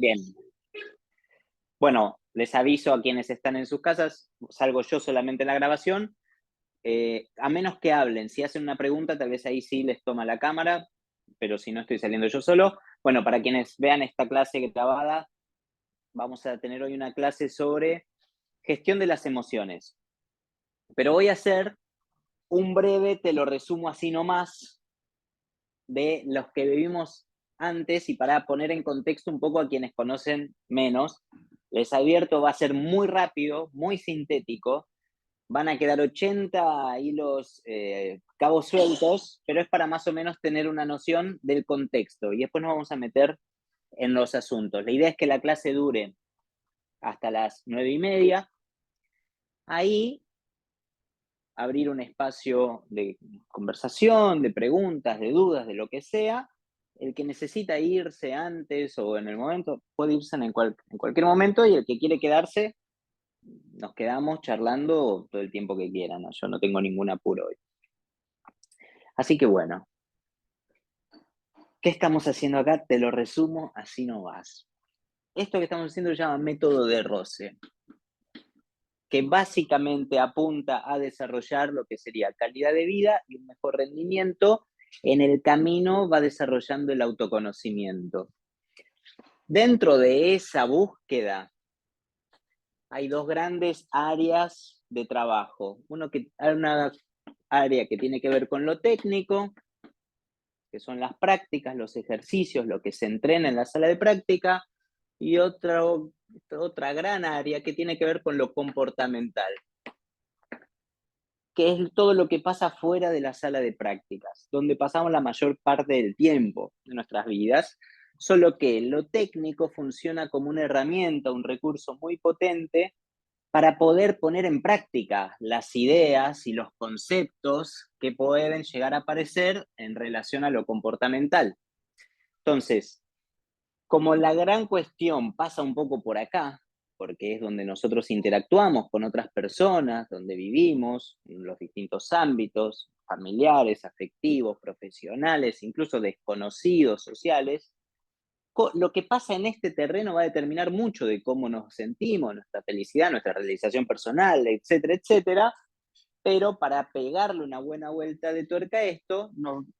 Bien. Bueno, les aviso a quienes están en sus casas, salgo yo solamente en la grabación, a menos que hablen, si hacen una pregunta, tal vez ahí sí les toma la cámara, pero si no estoy saliendo yo solo. Bueno, para quienes vean esta clase grabada, vamos a tener hoy una clase sobre gestión de las emociones. Pero voy a hacer un breve, te lo resumo así nomás, de los que vivimos antes y para poner en contexto un poco a quienes conocen menos. Les advierto, va a ser muy rápido, muy sintético. Van a quedar 80 hilos, cabos sueltos, pero es para más o menos tener una noción del contexto. Y después nos vamos a meter en los asuntos. La idea es que la clase dure hasta las 9:30. Ahí abrir un espacio de conversación, de preguntas, de dudas, de lo que sea. El que necesita irse antes o en el momento, puede irse en cualquier momento, y el que quiere quedarse, nos quedamos charlando todo el tiempo que quieran, ¿no? Yo no tengo ningún apuro hoy. Así que bueno, ¿qué estamos haciendo acá? Te lo resumo, así no vas. Esto que estamos haciendo se llama método de roce, que básicamente apunta a desarrollar lo que sería calidad de vida y un mejor rendimiento. En el camino va desarrollando el autoconocimiento. Dentro de esa búsqueda hay dos grandes áreas de trabajo. Hay una área que tiene que ver con lo técnico, que son las prácticas, los ejercicios, lo que se entrena en la sala de práctica, y otra gran área que tiene que ver con lo comportamental, que es todo lo que pasa fuera de la sala de prácticas, donde pasamos la mayor parte del tiempo de nuestras vidas, solo que lo técnico funciona como una herramienta, un recurso muy potente para poder poner en práctica las ideas y los conceptos que pueden llegar a aparecer en relación a lo comportamental. Entonces, como la gran cuestión pasa un poco por acá, porque es donde nosotros interactuamos con otras personas, donde vivimos, en los distintos ámbitos, familiares, afectivos, profesionales, incluso desconocidos, sociales, lo que pasa en este terreno va a determinar mucho de cómo nos sentimos, nuestra felicidad, nuestra realización personal, etcétera, etcétera. Pero para pegarle una buena vuelta de tuerca a esto,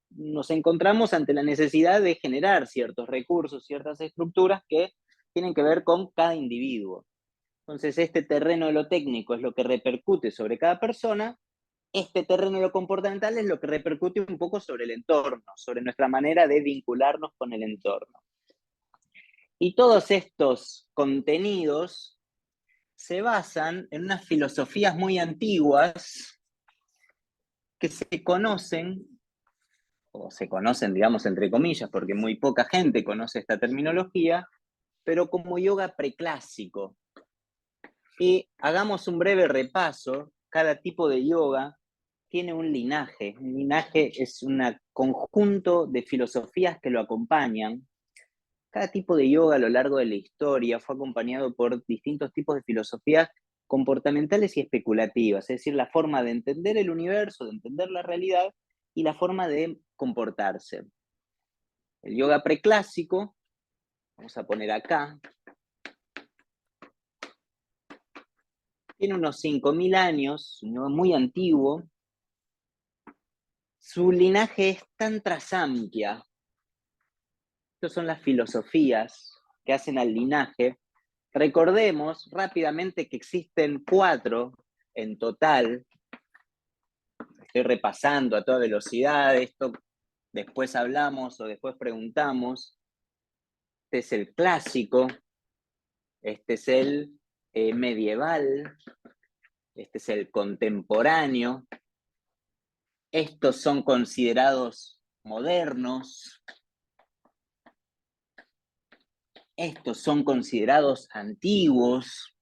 nos encontramos ante la necesidad de generar ciertos recursos, ciertas estructuras que tienen que ver con cada individuo. Entonces, este terreno de lo técnico es lo que repercute sobre cada persona, este terreno de lo comportamental es lo que repercute un poco sobre el entorno, sobre nuestra manera de vincularnos con el entorno. Y todos estos contenidos se basan en unas filosofías muy antiguas que se conocen, digamos, entre comillas, porque muy poca gente conoce esta terminología, pero como yoga preclásico. Y hagamos un breve repaso. Cada tipo de yoga tiene un linaje. Un linaje es un conjunto de filosofías que lo acompañan. Cada tipo de yoga a lo largo de la historia fue acompañado por distintos tipos de filosofías comportamentales y especulativas, es decir, la forma de entender el universo, de entender la realidad y la forma de comportarse. El yoga preclásico, vamos a poner acá, tiene unos 5.000 años, muy antiguo. Su linaje es Tantra Samkhya. Estas son las filosofías que hacen al linaje. Recordemos rápidamente que existen 4 en total. Estoy repasando a toda velocidad, esto después hablamos o después preguntamos. Este es el clásico, este es el medieval, este es el contemporáneo. Estos son considerados modernos. Estos son considerados antiguos.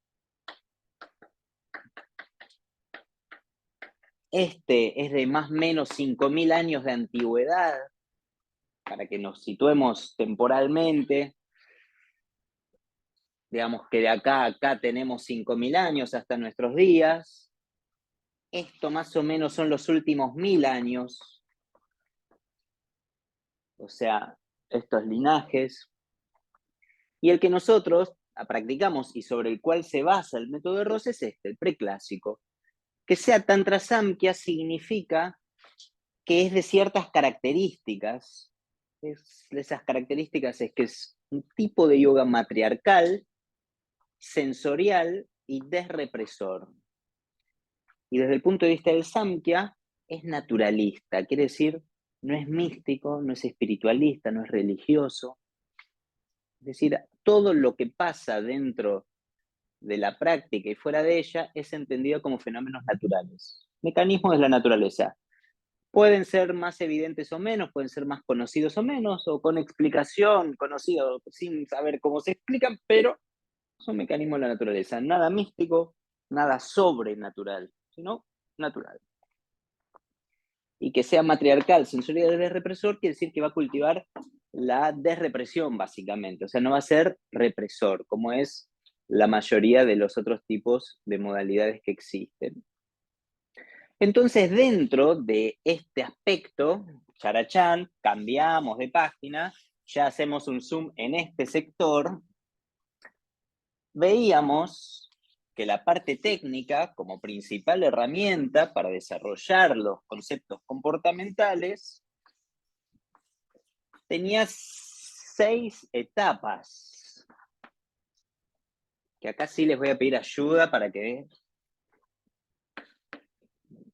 Este es de más o menos 5.000 años de antigüedad, para que nos situemos temporalmente. Digamos que de acá a acá tenemos 5.000 años hasta nuestros días. Esto más o menos son los últimos 1.000 años. O sea, estos linajes. Y el que nosotros practicamos y sobre el cual se basa el método de Rosa es este, el preclásico. Que sea Tantra Samkhya significa que es de ciertas características. Esas características es que es un tipo de yoga matriarcal, sensorial y desrepresor. Y desde el punto de vista del Samkhya, es naturalista, quiere decir, no es místico, no es espiritualista, no es religioso. Es decir, todo lo que pasa dentro de la práctica y fuera de ella es entendido como fenómenos naturales, mecanismos de la naturaleza. Pueden ser más evidentes o menos, pueden ser más conocidos o menos, o con explicación, conocido sin saber cómo se explican, pero son mecanismos de la naturaleza. Nada místico, nada sobrenatural, sino natural. Y que sea matriarcal, sensorial y desrepresor, quiere decir que va a cultivar la desrepresión, básicamente. O sea, no va a ser represor, como es la mayoría de los otros tipos de modalidades que existen. Entonces, dentro de este aspecto, charachán, cambiamos de página, ya hacemos un zoom en este sector, veíamos que la parte técnica, como principal herramienta para desarrollar los conceptos comportamentales, tenía 6 etapas, que acá sí les voy a pedir ayuda para que vean,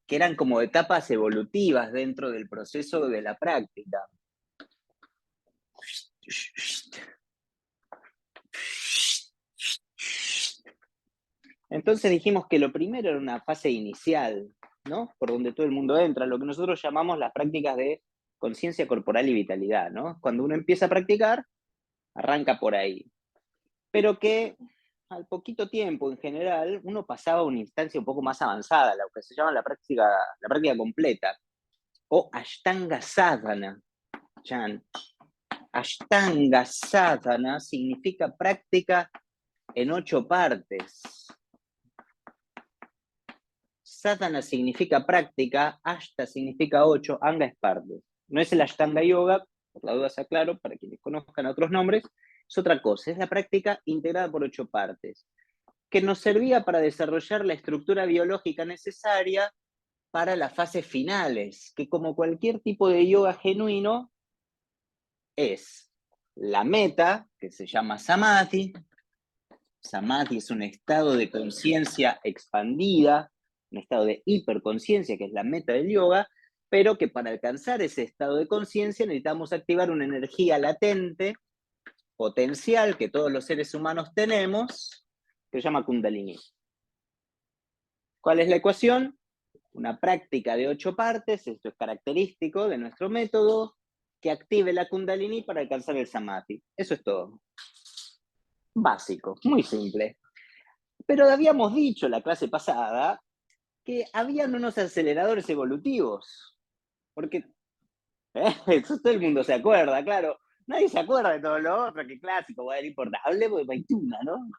que eran como etapas evolutivas dentro del proceso de la práctica. Entonces dijimos que lo primero era una fase inicial, ¿no? Por donde todo el mundo entra, lo que nosotros llamamos las prácticas de conciencia corporal y vitalidad, ¿no? Cuando uno empieza a practicar, arranca por ahí. Pero que al poquito tiempo, en general, uno pasaba a una instancia un poco más avanzada, lo que se llama la práctica completa, o Ashtanga Sadhana. Ashtanga Sadhana significa práctica en 8 partes. Sadhana significa práctica, Ashta significa 8, Anga es parte. No es el Ashtanga Yoga, por la duda se aclaro, para quienes conozcan otros nombres, es otra cosa, es la práctica integrada por 8 partes, que nos servía para desarrollar la estructura biológica necesaria para las fases finales, que como cualquier tipo de yoga genuino, es la meta, que se llama Samadhi. Samadhi es un estado de conciencia expandida, un estado de hiperconciencia, que es la meta del yoga, pero que para alcanzar ese estado de conciencia necesitamos activar una energía latente, potencial, que todos los seres humanos tenemos, que se llama Kundalini. ¿Cuál es la ecuación? Una práctica de 8 partes, esto es característico de nuestro método, que active la Kundalini para alcanzar el Samadhi. Eso es todo. Básico, muy simple. Pero habíamos dicho la clase pasada que habían unos aceleradores evolutivos, porque eso todo el mundo se acuerda, claro. Nadie se acuerda de todo lo otro, que clásico, bueno, no importa, hablemos de Maituna, ¿no?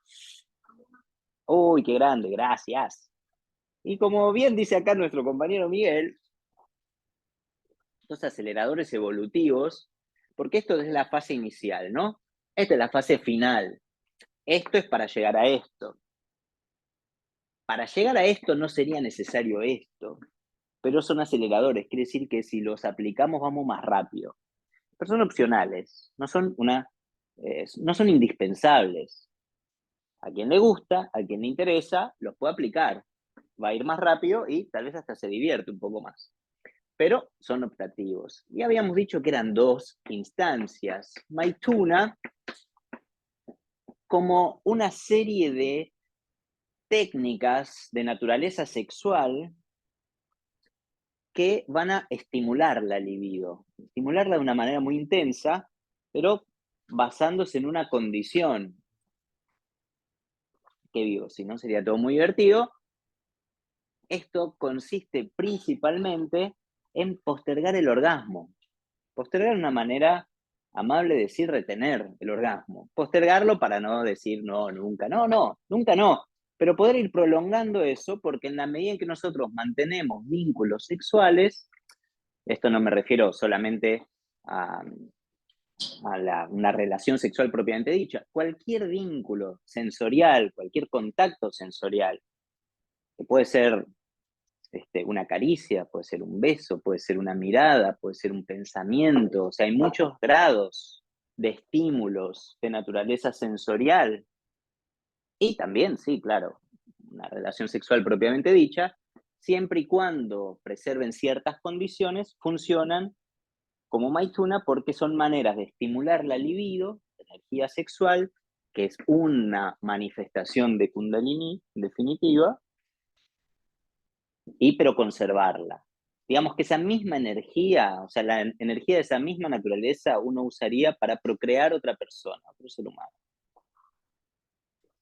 Uy, qué grande, gracias. Y como bien dice acá nuestro compañero Miguel, estos aceleradores evolutivos, porque esto es la fase inicial, ¿no? Esta es la fase final. Esto es para llegar a esto. Para llegar a esto no sería necesario esto, pero son aceleradores, quiere decir que si los aplicamos vamos más rápido. Pero son opcionales, no son indispensables. A quien le gusta, a quien le interesa, los puede aplicar. Va a ir más rápido y tal vez hasta se divierte un poco más. Pero son optativos. Y habíamos dicho que eran 2 instancias. Maituna como una serie de técnicas de naturaleza sexual que van a estimular la libido, estimularla de una manera muy intensa, pero basándose en una condición. Que digo, si no sería todo muy divertido. Esto consiste principalmente en postergar el orgasmo. Postergar es una manera amable de decir retener el orgasmo. Postergarlo para no decir no, nunca, nunca no. Pero poder ir prolongando eso, porque en la medida en que nosotros mantenemos vínculos sexuales, esto no me refiero solamente a una relación sexual propiamente dicha. Cualquier vínculo sensorial, cualquier contacto sensorial, que puede ser una caricia, puede ser un beso, puede ser una mirada, puede ser un pensamiento, o sea, hay muchos grados de estímulos de naturaleza sensorial y también, sí, claro, una relación sexual propiamente dicha, siempre y cuando preserven ciertas condiciones, funcionan como Maituna porque son maneras de estimular la libido, la energía sexual, que es una manifestación de Kundalini, en definitiva, pero conservarla. Digamos que esa misma energía, o sea, la energía de esa misma naturaleza uno usaría para procrear otra persona, otro ser humano.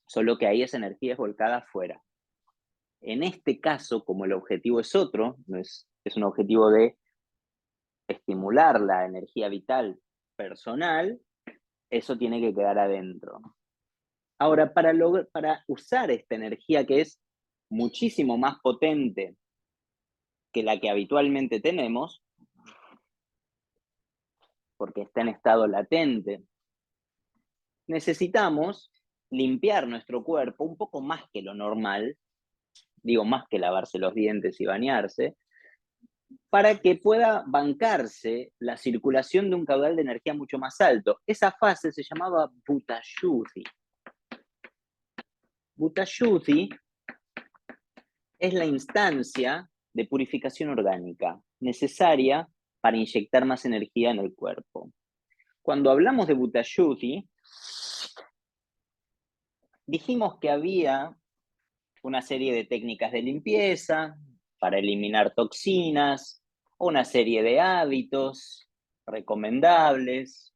Solo que ahí esa energía es volcada afuera. En este caso, como el objetivo es otro, no es un objetivo de estimular la energía vital personal, eso tiene que quedar adentro. Ahora, para usar esta energía que es muchísimo más potente que la que habitualmente tenemos, porque está en estado latente, necesitamos limpiar nuestro cuerpo un poco más que lo normal, digo más que lavarse los dientes y bañarse, para que pueda bancarse la circulación de un caudal de energía mucho más alto. Esa fase se llamaba Bhuta Shuddhi. Bhuta Shuddhi es la instancia de purificación orgánica necesaria para inyectar más energía en el cuerpo. Cuando hablamos de Bhuta Shuddhi, dijimos que había una serie de técnicas de limpieza para eliminar toxinas, una serie de hábitos recomendables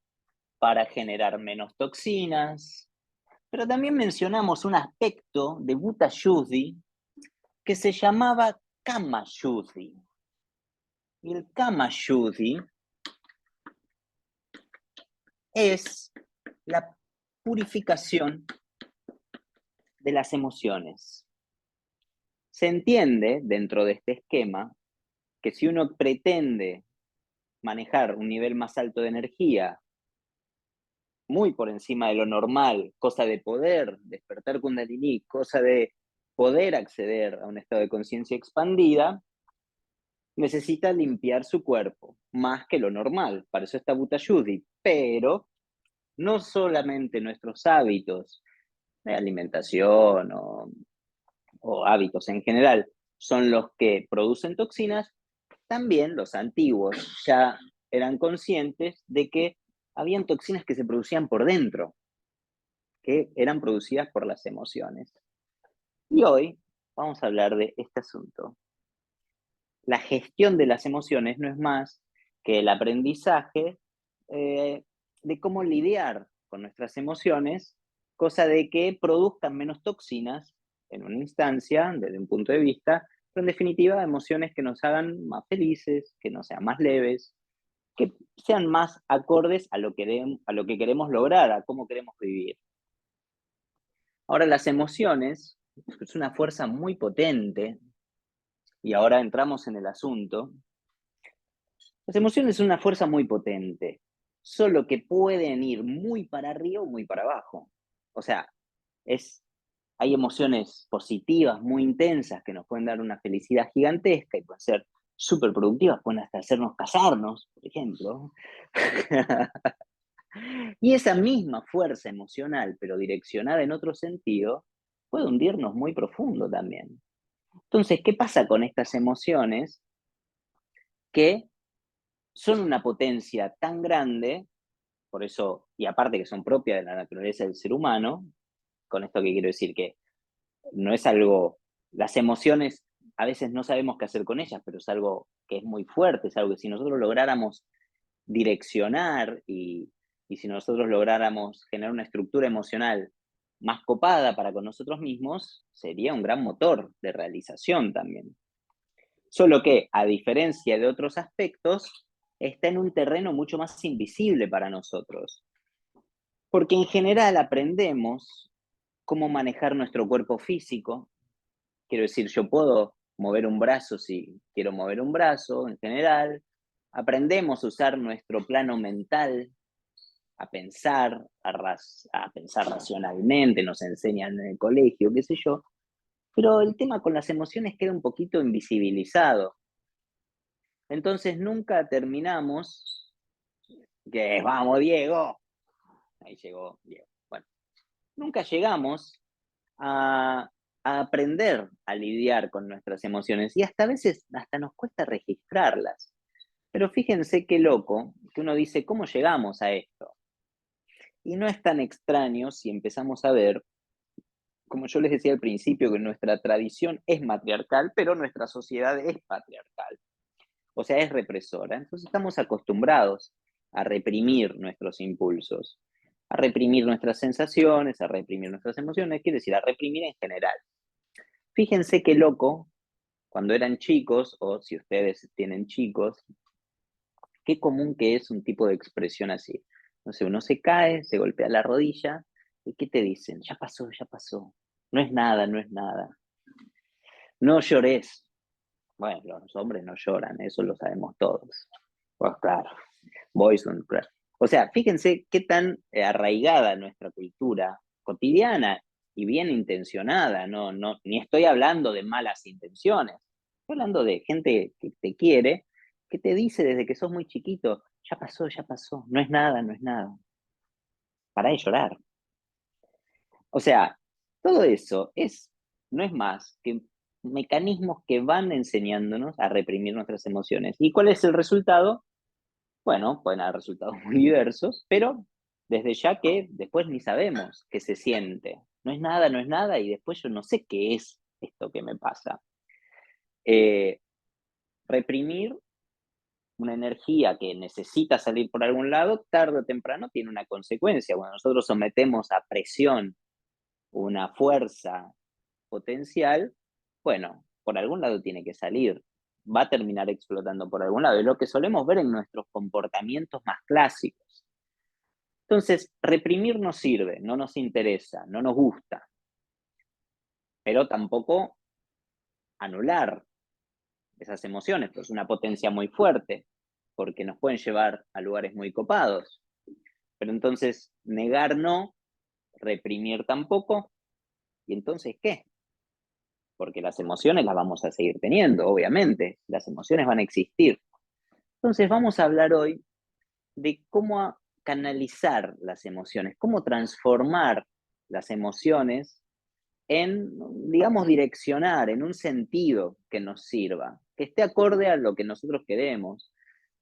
para generar menos toxinas, pero también mencionamos un aspecto de Bhuta Shuddhi que se llamaba Kama Shuddhi. Y el Kama Shuddhi es la purificación de las emociones. Se entiende dentro de este esquema que si uno pretende manejar un nivel más alto de energía, muy por encima de lo normal, cosa de poder despertar Kundalini, cosa de poder acceder a un estado de conciencia expandida, necesita limpiar su cuerpo, más que lo normal. Para eso está Bhuta Shuddhi. Pero no solamente nuestros hábitos de alimentación o hábitos en general son los que producen toxinas, también los antiguos ya eran conscientes de que habían toxinas que se producían por dentro, que eran producidas por las emociones. Y hoy vamos a hablar de este asunto. La gestión de las emociones no es más que el aprendizaje de cómo lidiar con nuestras emociones, cosa de que produzcan menos toxinas en una instancia, desde un punto de vista, pero en definitiva emociones que nos hagan más felices, que nos sean más leves, que sean más acordes a lo que queremos lograr, a cómo queremos vivir. Ahora, las emociones es una fuerza muy potente, y ahora entramos en el asunto. Las emociones son una fuerza muy potente, solo que pueden ir muy para arriba o muy para abajo. O sea, hay emociones positivas muy intensas que nos pueden dar una felicidad gigantesca y pueden ser súper productivas, pueden hasta hacernos casarnos, por ejemplo. Y esa misma fuerza emocional, pero direccionada en otro sentido, puede hundirnos muy profundo también. Entonces, ¿qué pasa con estas emociones que son una potencia tan grande, por eso, y aparte que son propias de la naturaleza del ser humano? Con esto que quiero decir que no es algo, las emociones a veces no sabemos qué hacer con ellas, pero es algo que es muy fuerte, es algo que si nosotros lográramos direccionar y si nosotros lográramos generar una estructura emocional más copada para con nosotros mismos, sería un gran motor de realización también. Solo que, a diferencia de otros aspectos, está en un terreno mucho más invisible para nosotros. Porque en general aprendemos cómo manejar nuestro cuerpo físico. Quiero decir, yo puedo mover un brazo si quiero mover un brazo en general. Aprendemos a usar nuestro plano mental a pensar, a pensar racionalmente, nos enseñan en el colegio, qué sé yo, pero el tema con las emociones queda un poquito invisibilizado. Entonces nunca terminamos, que vamos Diego, ahí llegó Diego. Bueno, nunca llegamos a aprender a lidiar con nuestras emociones y hasta a veces hasta nos cuesta registrarlas. Pero fíjense qué loco que uno dice, ¿cómo llegamos a esto? Y no es tan extraño si empezamos a ver, como yo les decía al principio, que nuestra tradición es matriarcal, pero nuestra sociedad es patriarcal, o sea, es represora. Entonces estamos acostumbrados a reprimir nuestros impulsos, a reprimir nuestras sensaciones, a reprimir nuestras emociones, quiere decir, a reprimir en general. Fíjense qué loco, cuando eran chicos, o si ustedes tienen chicos, qué común que es un tipo de expresión así. No sé, uno se cae, se golpea la rodilla, ¿y qué te dicen? Ya pasó, ya pasó. No es nada, no es nada. No llores. Bueno, los hombres no lloran, eso lo sabemos todos. Pues claro, boys don't cry. O sea, fíjense qué tan arraigada nuestra cultura cotidiana y bien intencionada, ni estoy hablando de malas intenciones, estoy hablando de gente que te quiere, que te dice desde que sos muy chiquito, ya pasó, no es nada, no es nada, para de llorar. O sea, todo eso no es más que mecanismos que van enseñándonos a reprimir nuestras emociones. ¿Y cuál es el resultado? Bueno, pueden haber resultados muy diversos, pero desde ya que después ni sabemos qué se siente. No es nada, no es nada, y después yo no sé qué es esto que me pasa. Eh, Reprimir una energía que necesita salir por algún lado, tarde o temprano tiene una consecuencia. Cuando nosotros sometemos a presión una fuerza potencial, bueno, por algún lado tiene que salir, va a terminar explotando por algún lado. Es lo que solemos ver en nuestros comportamientos más clásicos. Entonces, reprimir no sirve, no nos interesa, no nos gusta, pero tampoco anular esas emociones, pues es una potencia muy fuerte, porque nos pueden llevar a lugares muy copados. Pero entonces, negar no, reprimir tampoco, ¿y entonces qué? Porque las emociones las vamos a seguir teniendo, obviamente, las emociones van a existir. Entonces, vamos a hablar hoy de cómo canalizar las emociones, cómo transformar las emociones en, digamos, direccionar en un sentido que nos sirva, que esté acorde a lo que nosotros queremos.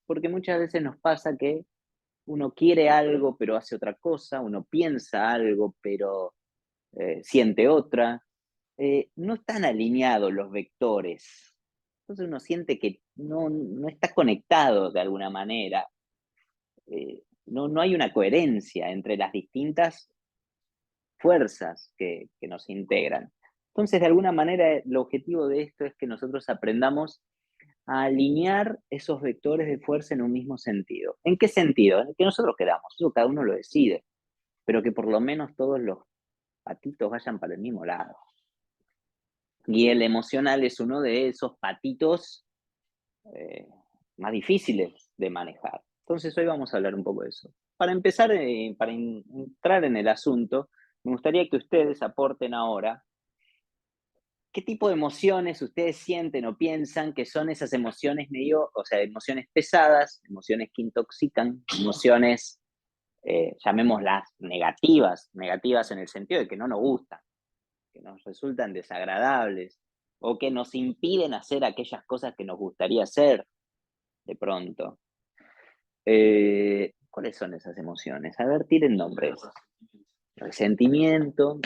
Porque muchas veces nos pasa que uno quiere algo pero hace otra cosa, uno piensa algo pero siente otra. No están alineados los vectores. Entonces uno siente que no está conectado de alguna manera. No hay una coherencia entre las distintas fuerzas que nos integran. Entonces, de alguna manera, el objetivo de esto es que nosotros aprendamos a alinear esos vectores de fuerza en un mismo sentido. ¿En qué sentido? En el que nosotros queramos, eso cada uno lo decide, pero que por lo menos todos los patitos vayan para el mismo lado. Y el emocional es uno de esos patitos eh, más difíciles de manejar. Entonces hoy vamos a hablar un poco de eso. Para empezar, para entrar en el asunto, me gustaría que ustedes aporten ahora qué tipo de emociones ustedes sienten o piensan que son esas emociones medio, o sea, emociones pesadas, emociones que intoxican, emociones, llamémoslas negativas, negativas en el sentido de que no nos gustan, que nos resultan desagradables o que nos impiden hacer aquellas cosas que nos gustaría hacer de pronto. ¿Cuáles son esas emociones? A ver, tiren nombres. Resentimiento,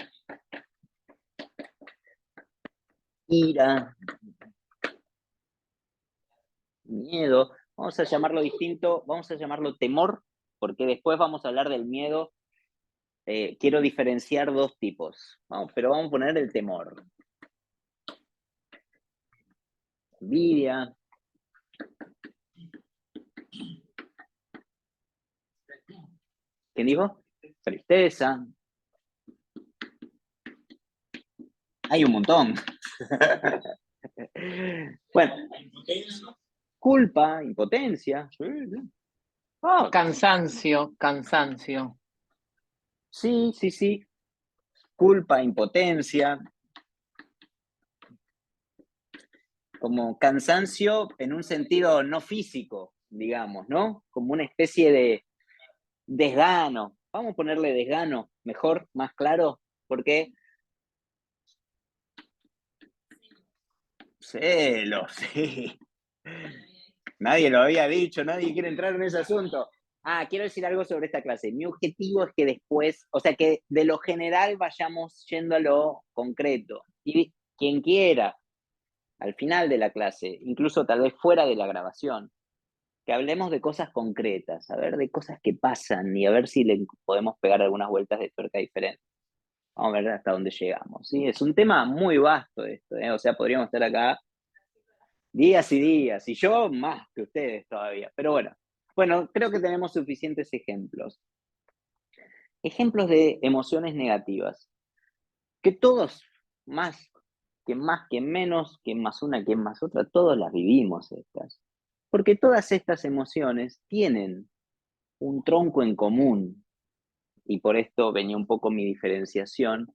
ira, miedo. Vamos a llamarlo distinto, vamos a llamarlo temor, porque después vamos a hablar del miedo. Quiero diferenciar dos tipos, pero vamos a poner el temor. Envidia. ¿Quién dijo? Tristeza. Hay un montón. Bueno, culpa, impotencia. Sí, sí. Oh, cansancio, cansancio. Sí, sí, sí. Culpa, impotencia, como cansancio en un sentido no físico, digamos, ¿no? Como una especie de desgano. Vamos a ponerle desgano, mejor, más claro, porque celos, sí. Nadie lo había dicho, nadie quiere entrar en ese asunto. Ah, quiero decir algo sobre esta clase. Mi objetivo es que después, o sea, que de lo general vayamos yendo a lo concreto. Y quien quiera, al final de la clase, incluso tal vez fuera de la grabación, que hablemos de cosas concretas, a ver, de cosas que pasan y a ver si le podemos pegar algunas vueltas de tuerca diferentes. Vamos a ver hasta dónde llegamos. ¿Sí? Es un tema muy vasto esto, ¿eh? O sea, podríamos estar acá días y días, y yo más que ustedes todavía. Pero bueno, bueno, creo que tenemos suficientes ejemplos. Ejemplos de emociones negativas, que todos, más, que menos, que más una, que más otra, todos las vivimos estas. Porque todas estas emociones tienen un tronco en común, y por esto venía un poco mi diferenciación,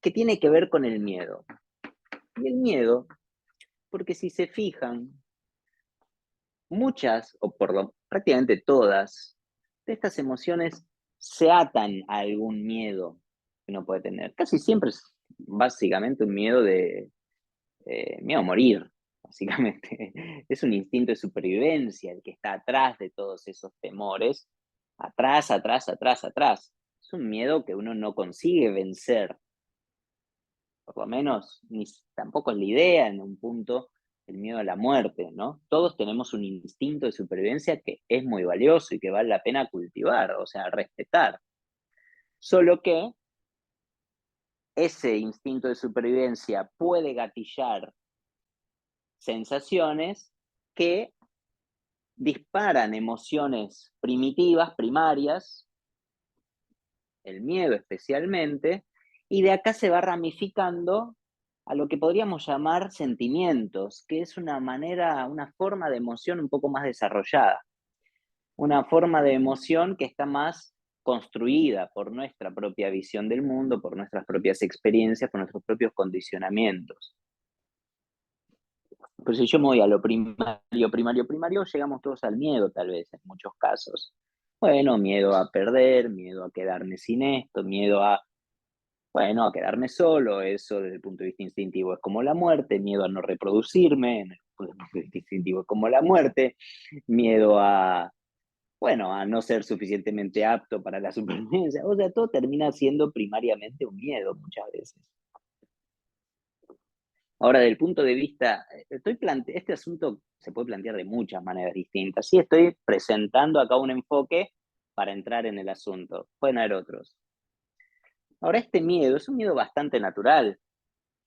que tiene que ver con el miedo. Y el miedo, porque si se fijan, muchas, o prácticamente todas, de estas emociones se atan a algún miedo que uno puede tener. Casi siempre es básicamente un miedo de miedo a morir, básicamente. Es un instinto de supervivencia el que está atrás de todos esos temores, atrás, atrás, atrás, atrás. Es un miedo que uno no consigue vencer, por lo menos ni, tampoco es la idea en un punto el miedo a la muerte, ¿no? Todos tenemos un instinto de supervivencia que es muy valioso y que vale la pena cultivar, o sea, respetar. Solo que ese instinto de supervivencia puede gatillar sensaciones que disparan emociones primitivas, primarias, el miedo especialmente, y de acá se va ramificando a lo que podríamos llamar sentimientos, que es una manera, una forma de emoción un poco más desarrollada, una forma de emoción que está más construida por nuestra propia visión del mundo, por nuestras propias experiencias, por nuestros propios condicionamientos. Pero si yo me voy a lo primario, primario, primario, llegamos todos al miedo, tal vez, en muchos casos. Bueno, miedo a perder, miedo a quedarme sin esto, miedo a, bueno, a quedarme solo, eso desde el punto de vista instintivo es como la muerte, miedo a no reproducirme, desde el punto de vista instintivo es como la muerte, miedo a, bueno, a no ser suficientemente apto para la supervivencia, o sea, todo termina siendo primariamente un miedo muchas veces. Ahora, del punto de vista, este asunto se puede plantear de muchas maneras distintas. Sí, estoy presentando acá un enfoque para entrar en el asunto. Pueden haber otros. Ahora, este miedo es un miedo bastante natural,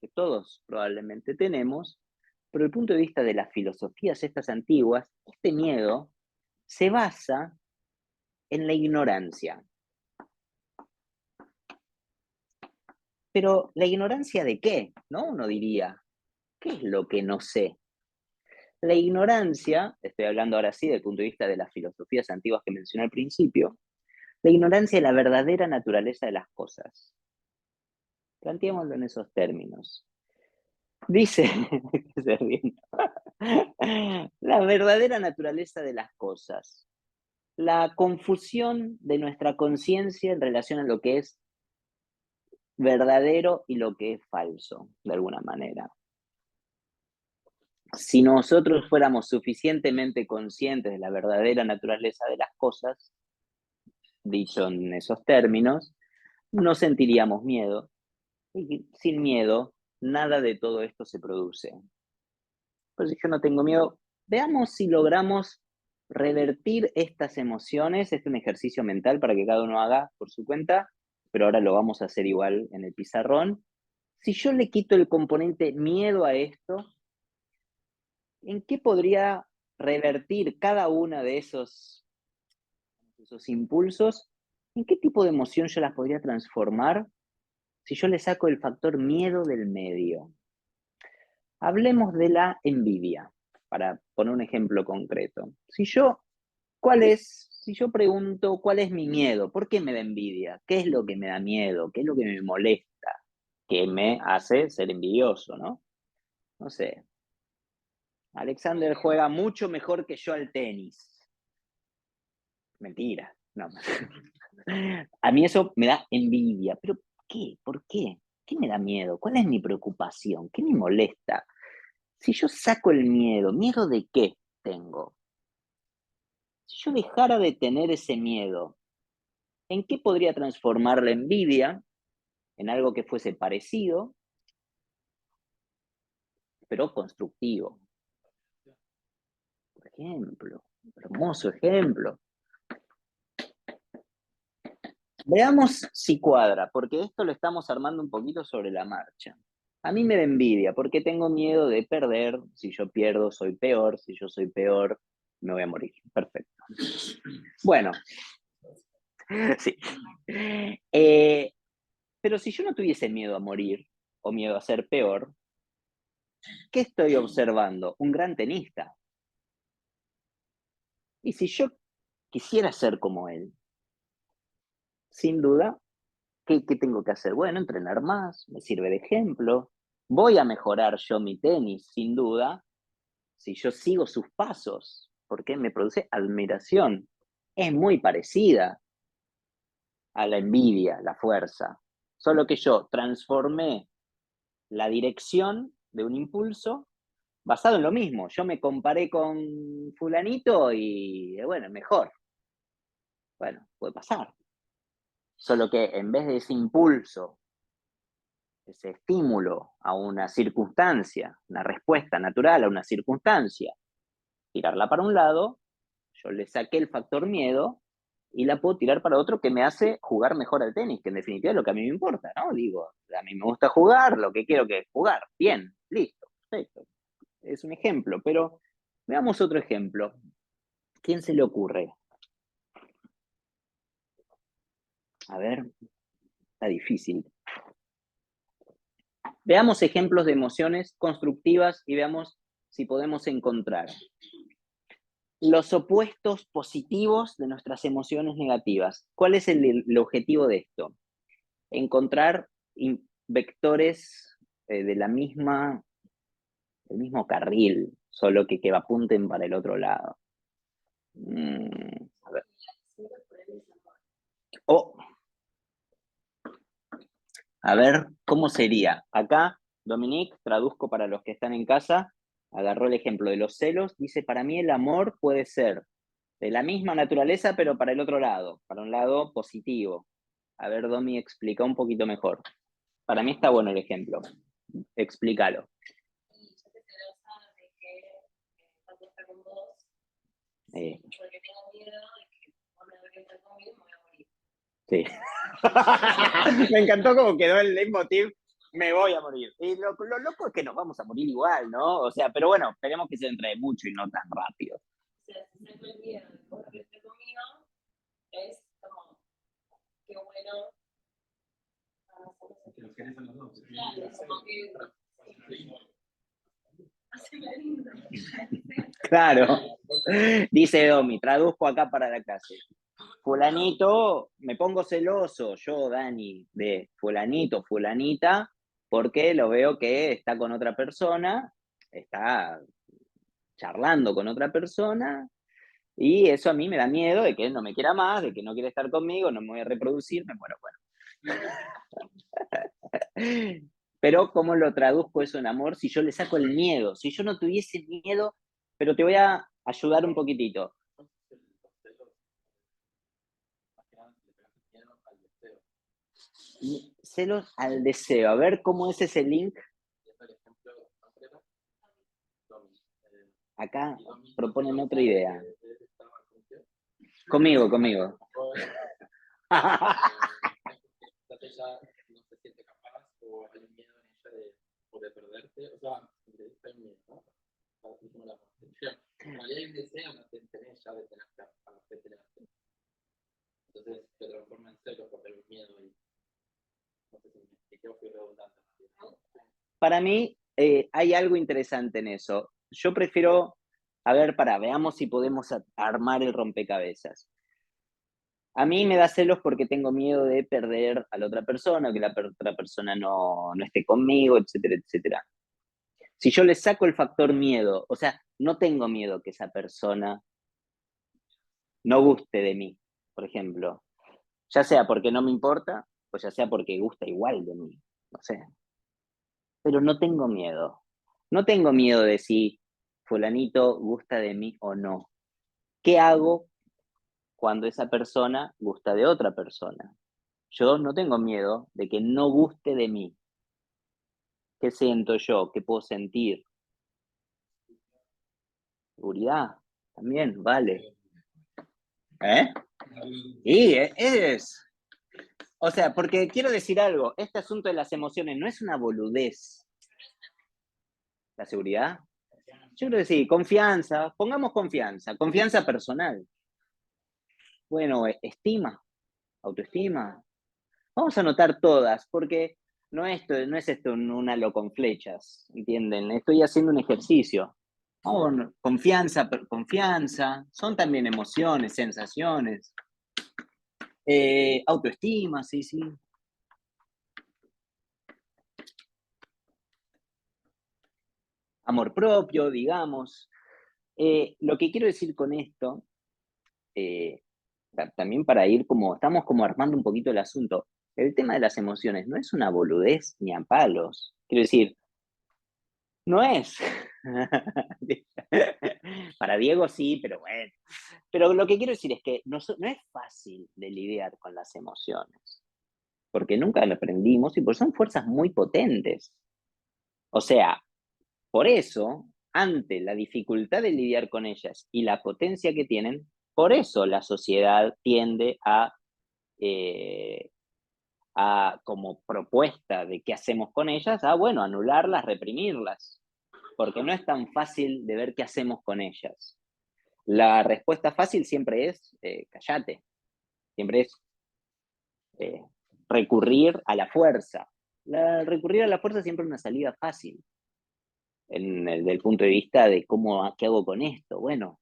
que todos probablemente tenemos, pero desde el punto de vista de las filosofías estas antiguas, este miedo se basa en la ignorancia. Pero, ¿la ignorancia de qué? ¿No? Uno diría, ¿qué es lo que no sé? La ignorancia, estoy hablando ahora sí desde el punto de vista de las filosofías antiguas que mencioné al principio, la ignorancia de la verdadera naturaleza de las cosas. Planteémoslo en esos términos. Dice, la verdadera naturaleza de las cosas, la confusión de nuestra conciencia en relación a lo que es verdadero y lo que es falso, de alguna manera. Si nosotros fuéramos suficientemente conscientes de la verdadera naturaleza de las cosas, dicho en esos términos, no sentiríamos miedo. Y sin miedo, nada de todo esto se produce. Pues si yo no tengo miedo, veamos si logramos revertir estas emociones. Es un ejercicio mental para que cada uno haga por su cuenta, pero ahora lo vamos a hacer igual en el pizarrón. Si yo le quito el componente miedo a esto, ¿en qué podría revertir cada una de esos impulsos? ¿En qué tipo de emoción yo las podría transformar si yo le saco el factor miedo del medio? Hablemos de la envidia, para poner un ejemplo concreto. Si yo ¿Cuál es, si yo pregunto, cuál es mi miedo? ¿Por qué me da envidia? ¿Qué es lo que me da miedo? ¿Qué es lo que me molesta? ¿Qué me hace ser envidioso, no? No sé. Alexander juega mucho mejor que yo al tenis. Mentira, no. A mí eso me da envidia. ¿Pero qué? ¿Por qué? ¿Qué me da miedo? ¿Cuál es mi preocupación? ¿Qué me molesta? Si yo saco el miedo, ¿miedo de qué tengo? Si yo dejara de tener ese miedo, ¿en qué podría transformar la envidia? En algo que fuese parecido, pero constructivo. Por ejemplo, hermoso ejemplo. Veamos si cuadra, porque esto lo estamos armando un poquito sobre la marcha. A mí me da envidia porque tengo miedo de perder. Si yo pierdo, soy peor. Si yo soy peor, me voy a morir. Perfecto. Bueno, sí. Pero si yo no tuviese miedo a morir o miedo a ser peor, ¿qué estoy observando? Un gran tenista. Y si yo quisiera ser como él, sin duda, ¿qué tengo que hacer? Bueno, entrenar más, me sirve de ejemplo. Voy a mejorar yo mi tenis, sin duda, si yo sigo sus pasos, porque me produce admiración. Es muy parecida a la envidia, la fuerza. Solo que yo transformé la dirección de un impulso basado en lo mismo. Yo me comparé con fulanito y, bueno, mejor. Bueno, puede pasar. Solo que en vez de ese impulso, ese estímulo a una circunstancia, una respuesta natural a una circunstancia, tirarla para un lado, yo le saqué el factor miedo y la puedo tirar para otro que me hace jugar mejor al tenis, que en definitiva es lo que a mí me importa, ¿no? Digo, a mí me gusta jugar, lo que quiero que es jugar. Bien, listo, perfecto. Es un ejemplo, pero veamos otro ejemplo. ¿Quién se le ocurre? A ver, está difícil. Veamos ejemplos de emociones constructivas y veamos si podemos encontrar los opuestos positivos de nuestras emociones negativas. ¿Cuál es el objetivo de esto? Encontrar vectores de la misma, del mismo carril, solo que apunten para el otro lado. A ver. Oh, a ver, ¿cómo sería? Acá, Dominique, traduzco para los que están en casa, agarró el ejemplo de los celos, dice, para mí el amor puede ser de la misma naturaleza, pero para el otro lado, para un lado positivo. A ver, Domi, explica un poquito mejor. Para mí está bueno el ejemplo. Explícalo. Y yo te celosa de que cuando está con vos, Eh, porque tengo miedo de que vos no debes estar conmigo y me voy a morir. sí. Me encantó cómo quedó el leitmotiv. Me voy a morir. Y lo loco es que nos vamos a morir igual, ¿no? O sea, pero bueno, esperemos que se entre mucho y no tan rápido. O sea, si saco el miedo de que vos no debes estar conmigo, es como, qué bueno. Que los querés a los dos. Claro, es como que hace lindo. Claro. Dice Domi, traduzco acá para la clase. Fulanito, me pongo celoso, yo, Dani, de fulanito, fulanita, porque lo veo que está con otra persona, está charlando con otra persona, y eso a mí me da miedo de que él no me quiera más, de que no quiere estar conmigo, no me voy a reproducir, me muero, bueno. Pero ¿cómo lo traduzco eso en amor si yo le saco el miedo? Si yo no tuviese miedo, pero te voy a ayudar un poquitito. Celos al deseo. A ver cómo es ese link. Acá proponen otra idea. Conmigo. Ella no se siente capaz o hay un miedo en ella de perderte, o sea, hay un miedo, ¿no? En realidad hay un deseo en ella de tener que tenerte. Entonces se transforma en celo porque hay un miedo y no sé si creo que redundante. Para mí hay algo interesante en eso. Yo prefiero A ver, veamos si podemos armar el rompecabezas. A mí me da celos porque tengo miedo de perder a la otra persona, que la otra persona no esté conmigo, etcétera, etcétera. Si yo le saco el factor miedo, o sea, no tengo miedo que esa persona no guste de mí, por ejemplo, ya sea porque no me importa, o ya sea porque gusta igual de mí, no sé. Pero no tengo miedo. No tengo miedo de si fulanito gusta de mí o no. ¿Qué hago cuando esa persona gusta de otra persona? Yo no tengo miedo de que no guste de mí. ¿Qué siento yo? ¿Qué puedo sentir? Seguridad. También, vale. ¿Eh? Y es. O sea, porque quiero decir algo, este asunto de las emociones no es una boludez. ¿La seguridad? Yo creo que sí, confianza, pongamos confianza personal. Bueno, estima, autoestima. Vamos a anotar todas, porque no es esto una lo con flechas, ¿entienden? Estoy haciendo un ejercicio. Confianza, son también emociones, sensaciones. Autoestima, sí, sí. Amor propio, digamos. Lo que quiero decir con esto, también para ir estamos como armando un poquito el asunto, el tema de las emociones no es una boludez ni a palos. Quiero decir, no es. Para Diego sí, pero bueno. Pero lo que quiero decir es que no es fácil de lidiar con las emociones, porque nunca lo aprendimos y porque son fuerzas muy potentes. O sea, por eso, ante la dificultad de lidiar con ellas y la potencia que tienen, por eso la sociedad tiende como propuesta de qué hacemos con ellas, bueno, anularlas, reprimirlas, porque no es tan fácil de ver qué hacemos con ellas. La respuesta fácil siempre es cállate, siempre es recurrir a la fuerza. Recurrir a la fuerza siempre es una salida fácil, desde el punto de vista de qué hago con esto. Bueno,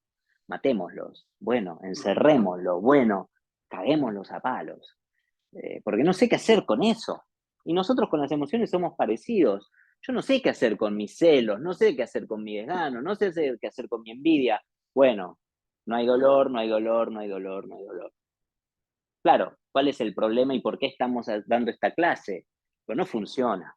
matémoslos, bueno, encerrémoslos, bueno, caguémoslos a palos, porque no sé qué hacer con eso. Y nosotros con las emociones somos parecidos. Yo no sé qué hacer con mis celos, no sé qué hacer con mi desgano, no sé qué hacer con mi envidia. Bueno, no hay dolor, no hay dolor, no hay dolor, no hay dolor. Claro, ¿cuál es el problema y por qué estamos dando esta clase? Pues no funciona,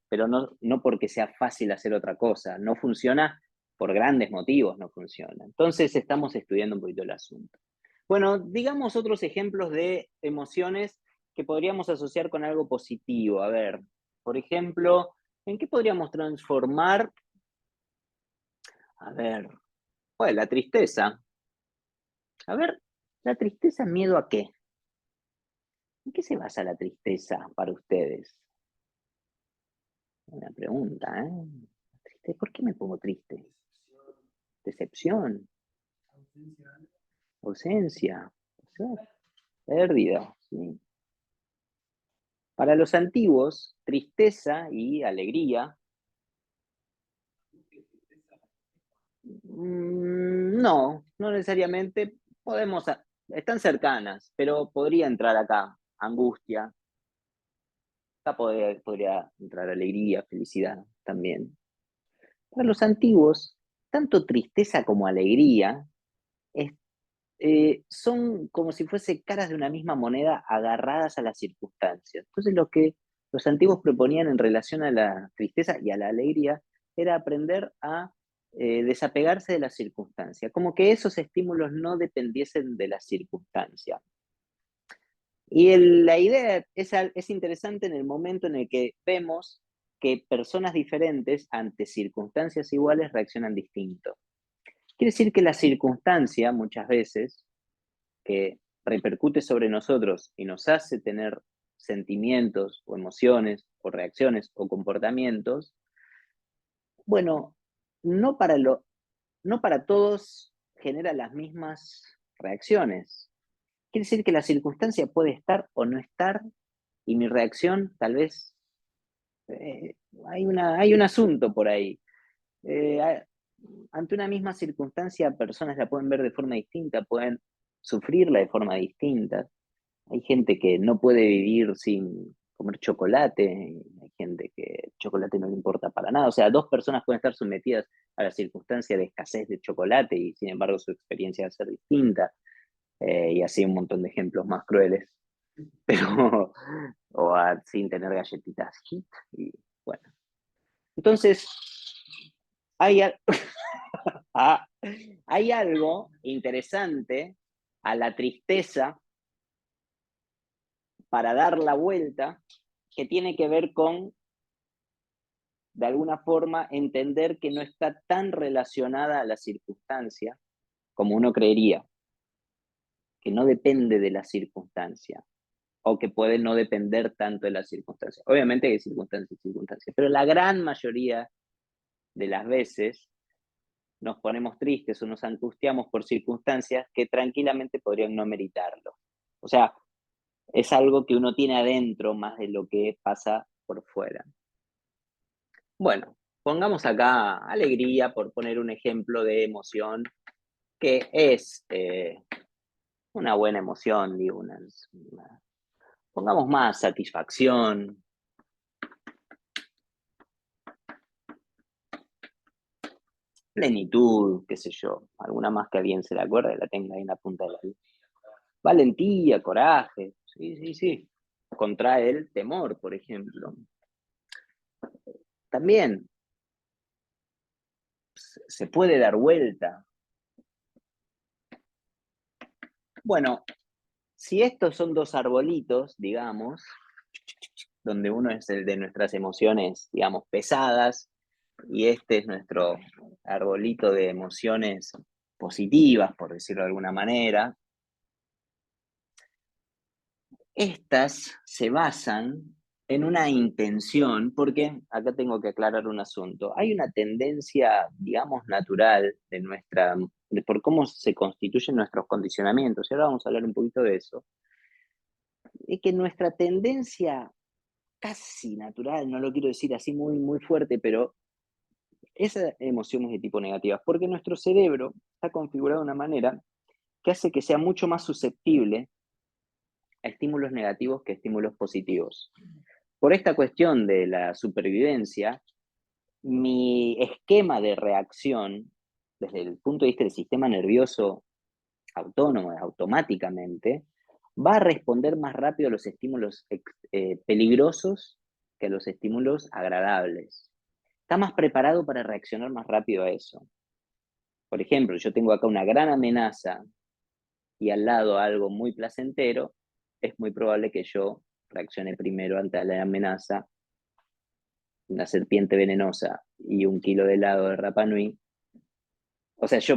pero no porque sea fácil hacer otra cosa, no funciona por grandes motivos, no funciona. Entonces estamos estudiando un poquito el asunto. Bueno, digamos otros ejemplos de emociones que podríamos asociar con algo positivo. A ver, por ejemplo, ¿en qué podríamos transformar? A ver, bueno, la tristeza. A ver, ¿la tristeza miedo a qué? ¿En qué se basa la tristeza para ustedes? Una pregunta, ¿eh? ¿Por qué me pongo triste? Decepción, ausencia, pérdida. ¿Sí? Para los antiguos, tristeza y alegría no necesariamente. Están cercanas, pero podría entrar acá angustia, acá podría entrar alegría, felicidad también. Para los antiguos, tanto tristeza como alegría son como si fuese caras de una misma moneda agarradas a las circunstancias. Entonces lo que los antiguos proponían en relación a la tristeza y a la alegría era aprender a desapegarse de la circunstancia, como que esos estímulos no dependiesen de la circunstancia. Y la idea es interesante en el momento en el que vemos que personas diferentes ante circunstancias iguales reaccionan distinto. Quiere decir que la circunstancia muchas veces que repercute sobre nosotros y nos hace tener sentimientos o emociones o reacciones o comportamientos, bueno, no para, no para todos genera las mismas reacciones. Quiere decir que la circunstancia puede estar o no estar y mi reacción tal vez hay un asunto por ahí. ante una misma circunstancia, personas la pueden ver de forma distinta, pueden sufrirla de forma distinta. Hay gente que no puede vivir sin comer chocolate, hay gente que el chocolate no le importa para nada. O sea, dos personas pueden estar sometidas a la circunstancia de escasez de chocolate y sin embargo su experiencia va a ser distinta. Y así un montón de ejemplos más crueles. Pero, sin tener galletitas Hit. Y bueno. Entonces, hay, hay algo interesante a la tristeza para dar la vuelta que tiene que ver con, de alguna forma, entender que no está tan relacionada a la circunstancia como uno creería, que no depende de la circunstancia, o que puede no depender tanto de la circunstancia. Obviamente hay circunstancias y circunstancias, pero la gran mayoría de las veces nos ponemos tristes o nos angustiamos por circunstancias que tranquilamente podrían no meritarlo. O sea, es algo que uno tiene adentro más de lo que pasa por fuera. Bueno, pongamos acá alegría por poner un ejemplo de emoción que es una buena emoción, digo, pongamos más satisfacción, plenitud, qué sé yo, alguna más que alguien se la acuerde, la tenga ahí en la punta de la luz. Valentía, coraje, sí. Contra el temor, por ejemplo. También se puede dar vuelta. Bueno, si estos son dos arbolitos, digamos, donde uno es el de nuestras emociones, digamos, pesadas, y este es nuestro arbolito de emociones positivas, por decirlo de alguna manera, estas se basan en una intención, porque acá tengo que aclarar un asunto. Hay una tendencia, digamos, natural por cómo se constituyen nuestros condicionamientos, y ahora vamos a hablar un poquito de eso, es que nuestra tendencia casi natural, no lo quiero decir así muy, muy fuerte, pero esas emociones de tipo negativas, porque nuestro cerebro está configurado de una manera que hace que sea mucho más susceptible a estímulos negativos que a estímulos positivos. Por esta cuestión de la supervivencia, mi esquema de reacción, desde el punto de vista del sistema nervioso autónomo, automáticamente, va a responder más rápido a los estímulos peligrosos que a los estímulos agradables. Está más preparado para reaccionar más rápido a eso. Por ejemplo, yo tengo acá una gran amenaza y al lado algo muy placentero, es muy probable que yo reaccione primero ante la amenaza, una serpiente venenosa y 1 kilo de helado de Rapa Nui. O sea, yo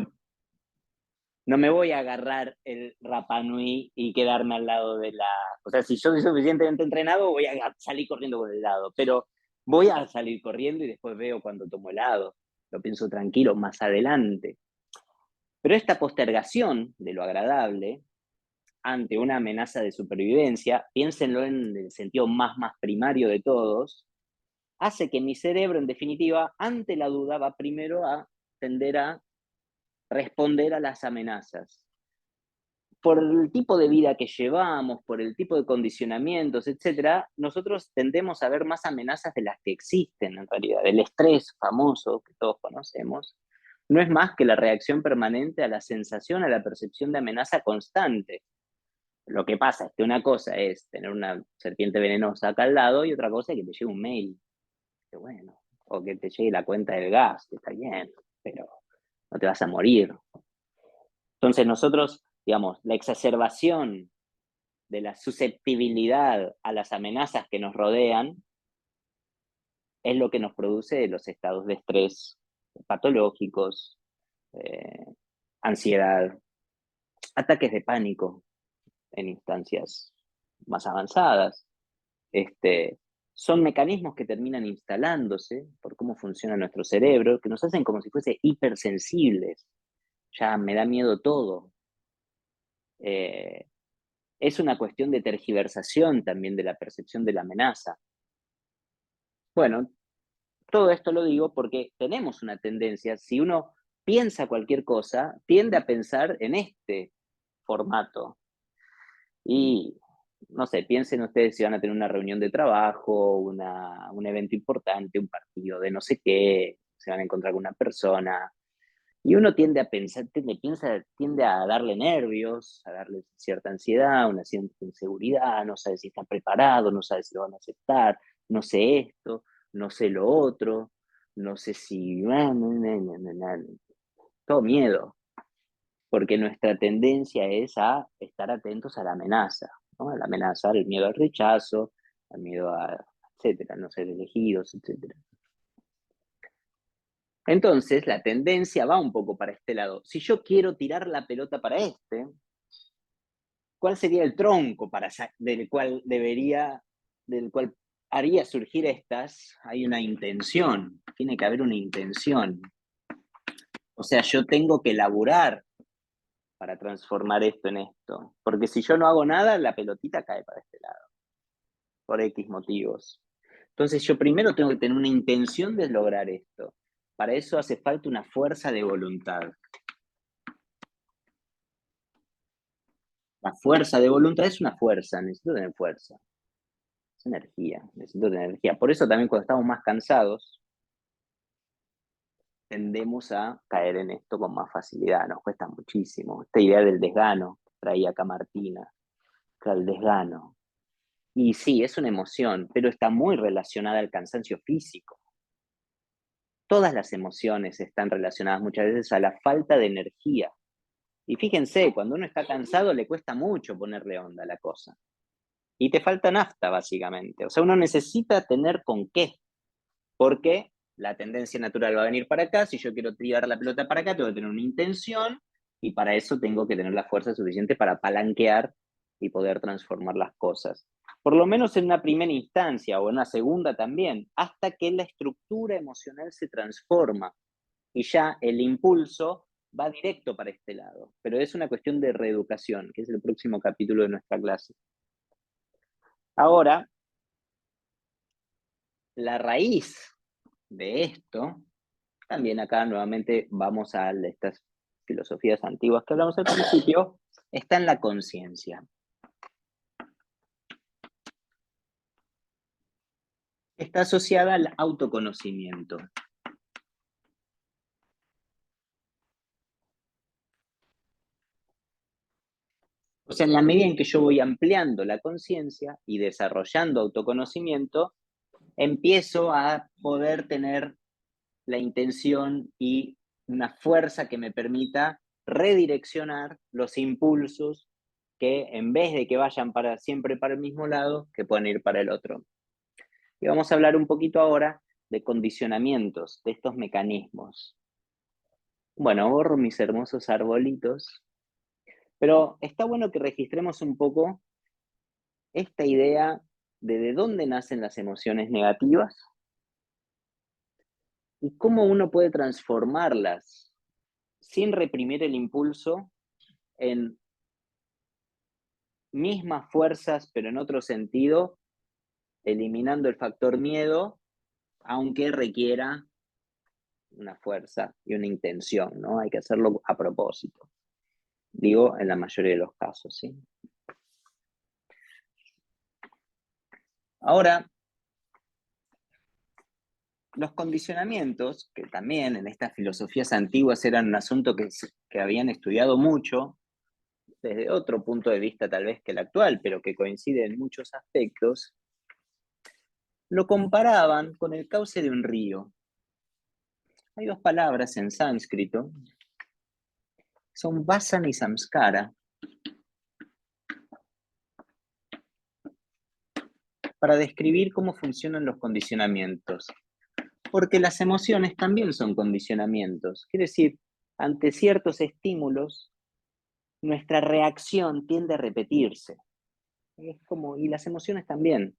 no me voy a agarrar el Rapa Nui y quedarme al lado de la... O sea, si yo soy suficientemente entrenado, voy a salir corriendo con el helado, pero voy a salir corriendo y después veo cuando tomo helado. Lo pienso tranquilo más adelante. Pero esta postergación de lo agradable ante una amenaza de supervivencia, piénsenlo en el sentido más primario de todos, hace que mi cerebro, en definitiva, ante la duda, va primero a tender a responder a las amenazas. Por el tipo de vida que llevamos, por el tipo de condicionamientos, etcétera, nosotros tendemos a ver más amenazas de las que existen en realidad. El estrés famoso que todos conocemos no es más que la reacción permanente a la sensación, a la percepción de amenaza constante. Lo que pasa es que una cosa es tener una serpiente venenosa acá al lado y otra cosa es que te llegue un mail. Que bueno, o que te llegue la cuenta del gas, que está bien, pero no te vas a morir. Entonces nosotros, digamos, la exacerbación de la susceptibilidad a las amenazas que nos rodean es lo que nos produce los estados de estrés patológicos, ansiedad, ataques de pánico en instancias más avanzadas. Son mecanismos que terminan instalándose por cómo funciona nuestro cerebro, que nos hacen como si fuese hipersensibles. Ya me da miedo todo. Es una cuestión de tergiversación también de la percepción de la amenaza. Bueno, todo esto lo digo porque tenemos una tendencia, si uno piensa cualquier cosa, tiende a pensar en este formato. Y, no sé, piensen ustedes si van a tener una reunión de trabajo, un evento importante, un partido de no sé qué, se van a encontrar con una persona. Y uno tiende a pensar, tiende a darle nervios, a darle cierta ansiedad, una cierta inseguridad, no sabe si está preparado, no sabe si lo van a aceptar, no sé esto, no sé lo otro, no sé si... Todo miedo, porque nuestra tendencia es a estar atentos a la amenaza, ¿no? A la amenaza, al miedo al rechazo, al miedo a, etcétera, no ser elegidos, etcétera. Entonces, la tendencia va un poco para este lado. Si yo quiero tirar la pelota para este, ¿cuál sería el tronco del cual haría surgir estas? Hay una intención, tiene que haber una intención. O sea, yo tengo que laburar para transformar esto en esto. Porque si yo no hago nada, la pelotita cae para este lado, por X motivos. Entonces yo primero tengo que tener una intención de lograr esto. Para eso hace falta una fuerza de voluntad. La fuerza de voluntad es una fuerza, necesito tener fuerza. Es energía, necesito tener energía. Por eso también cuando estamos más cansados, tendemos a caer en esto con más facilidad, nos cuesta muchísimo. Esta idea del desgano, que traía acá Martina, el desgano. Y sí, es una emoción, pero está muy relacionada al cansancio físico. Todas las emociones están relacionadas muchas veces a la falta de energía. Y fíjense, cuando uno está cansado le cuesta mucho ponerle onda a la cosa. Y te falta nafta, básicamente. O sea, uno necesita tener con qué. Porque la tendencia natural va a venir para acá. Si yo quiero tirar la pelota para acá, tengo que tener una intención. Y para eso tengo que tener la fuerza suficiente para palanquear y poder transformar las cosas. Por lo menos en una primera instancia o en una segunda también, hasta que la estructura emocional se transforma y ya el impulso va directo para este lado. Pero es una cuestión de reeducación, que es el próximo capítulo de nuestra clase. Ahora, la raíz de esto, también acá nuevamente vamos a estas filosofías antiguas que hablamos al principio, está en la conciencia. Está asociada al autoconocimiento. O sea, en la medida en que yo voy ampliando la conciencia y desarrollando autoconocimiento, empiezo a poder tener la intención y una fuerza que me permita redireccionar los impulsos que en vez de que vayan siempre para el mismo lado, que puedan ir para el otro. Y vamos a hablar un poquito ahora de condicionamientos, de estos mecanismos. Bueno, borro mis hermosos arbolitos, pero está bueno que registremos un poco esta idea de dónde nacen las emociones negativas y cómo uno puede transformarlas sin reprimir el impulso en mismas fuerzas, pero en otro sentido, eliminando el factor miedo, aunque requiera una fuerza y una intención, ¿no? Hay que hacerlo a propósito. Digo, en la mayoría de los casos, ¿sí? Ahora, los condicionamientos, que también en estas filosofías antiguas eran un asunto que habían estudiado mucho, desde otro punto de vista tal vez que el actual, pero que coincide en muchos aspectos, lo comparaban con el cauce de un río. Hay dos palabras en sánscrito, son vasana y samskara, para describir cómo funcionan los condicionamientos. Porque las emociones también son condicionamientos. Quiere decir, ante ciertos estímulos, nuestra reacción tiende a repetirse. Es como, y las emociones también.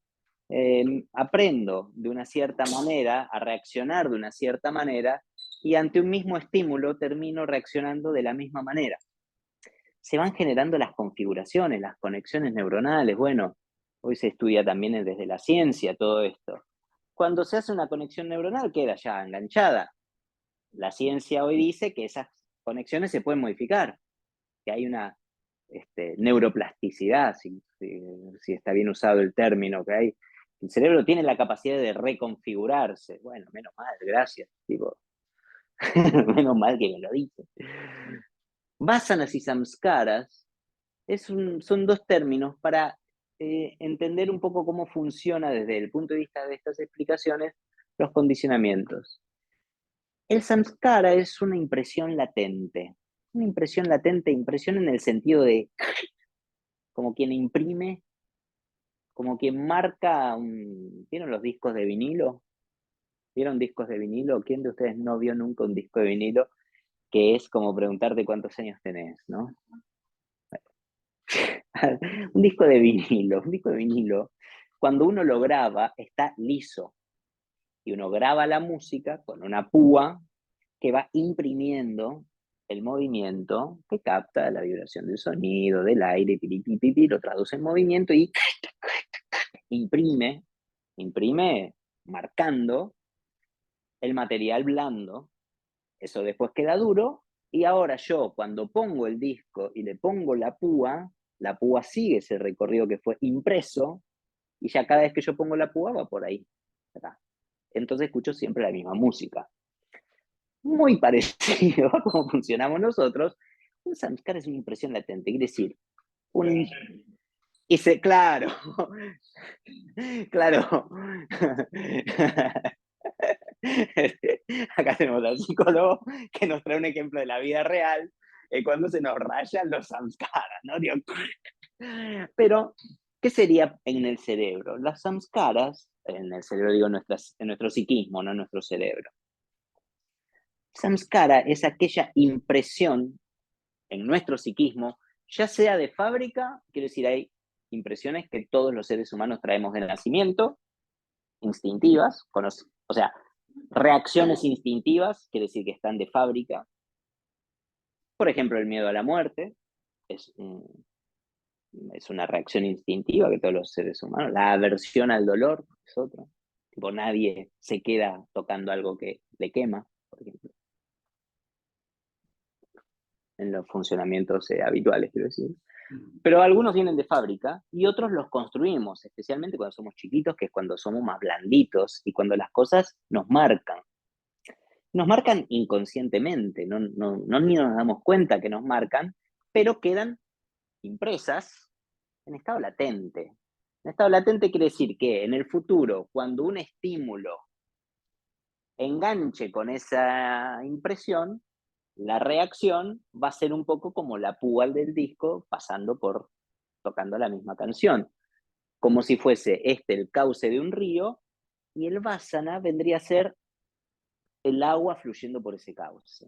Aprendo de una cierta manera a reaccionar de una cierta manera y ante un mismo estímulo termino reaccionando de la misma manera. Se van generando las configuraciones, las conexiones neuronales. Bueno, hoy se estudia también desde la ciencia todo esto. Cuando se hace una conexión neuronal queda ya enganchada. la ciencia hoy dice que esas conexiones se pueden modificar, que hay una neuroplasticidad, si está bien usado el término, que hay. El cerebro tiene la capacidad de reconfigurarse. Bueno, menos mal, gracias. Tipo, menos mal que me lo dice. Vasanas y samskaras son dos términos para entender un poco cómo funciona desde el punto de vista de estas explicaciones los condicionamientos. El samskara es una impresión latente. Una impresión latente, impresión en el sentido de como quien imprime, como quien marca ¿Vieron los discos de vinilo? ¿Vieron discos de vinilo? ¿Quién de ustedes no vio nunca un disco de vinilo? Que es como preguntarte cuántos años tenés, ¿no? Un disco de vinilo, cuando uno lo graba, está liso. Y uno graba la música con una púa que va imprimiendo el movimiento que capta la vibración del sonido, del aire, lo traduce en movimiento y imprime marcando el material blando. Eso después queda duro, y ahora yo cuando pongo el disco y le pongo la púa sigue ese recorrido que fue impreso, y ya cada vez que yo pongo la púa va por ahí. Acá. Entonces escucho siempre la misma música. Muy parecido a cómo funcionamos nosotros. Un samskara es una impresión latente, quiere decir, claro, claro. Acá tenemos al psicólogo que nos trae un ejemplo de la vida real, cuando se nos rayan los samskaras, ¿no? Digo, pero, ¿qué sería en el cerebro? Las samskaras, en el cerebro digo en nuestro psiquismo, no en nuestro cerebro. Samskara es aquella impresión en nuestro psiquismo, ya sea de fábrica, quiero decir, hay impresiones que todos los seres humanos traemos de nacimiento, instintivas, o sea, reacciones instintivas, quiere decir que están de fábrica. Por ejemplo, el miedo a la muerte es una reacción instintiva que todos los seres humanos. La aversión al dolor es otra. Tipo, nadie se queda tocando algo que le quema, por ejemplo. En los funcionamientos habituales, quiero decir. Pero algunos vienen de fábrica y otros los construimos, especialmente cuando somos chiquitos, que es cuando somos más blanditos y cuando las cosas nos marcan. Nos marcan inconscientemente, ni nos damos cuenta que nos marcan, pero quedan impresas en estado latente. En estado latente quiere decir que en el futuro, cuando un estímulo enganche con esa impresión, la reacción va a ser un poco como la púa del disco tocando la misma canción. Como si fuese el cauce de un río, y el vasana vendría a ser el agua fluyendo por ese cauce.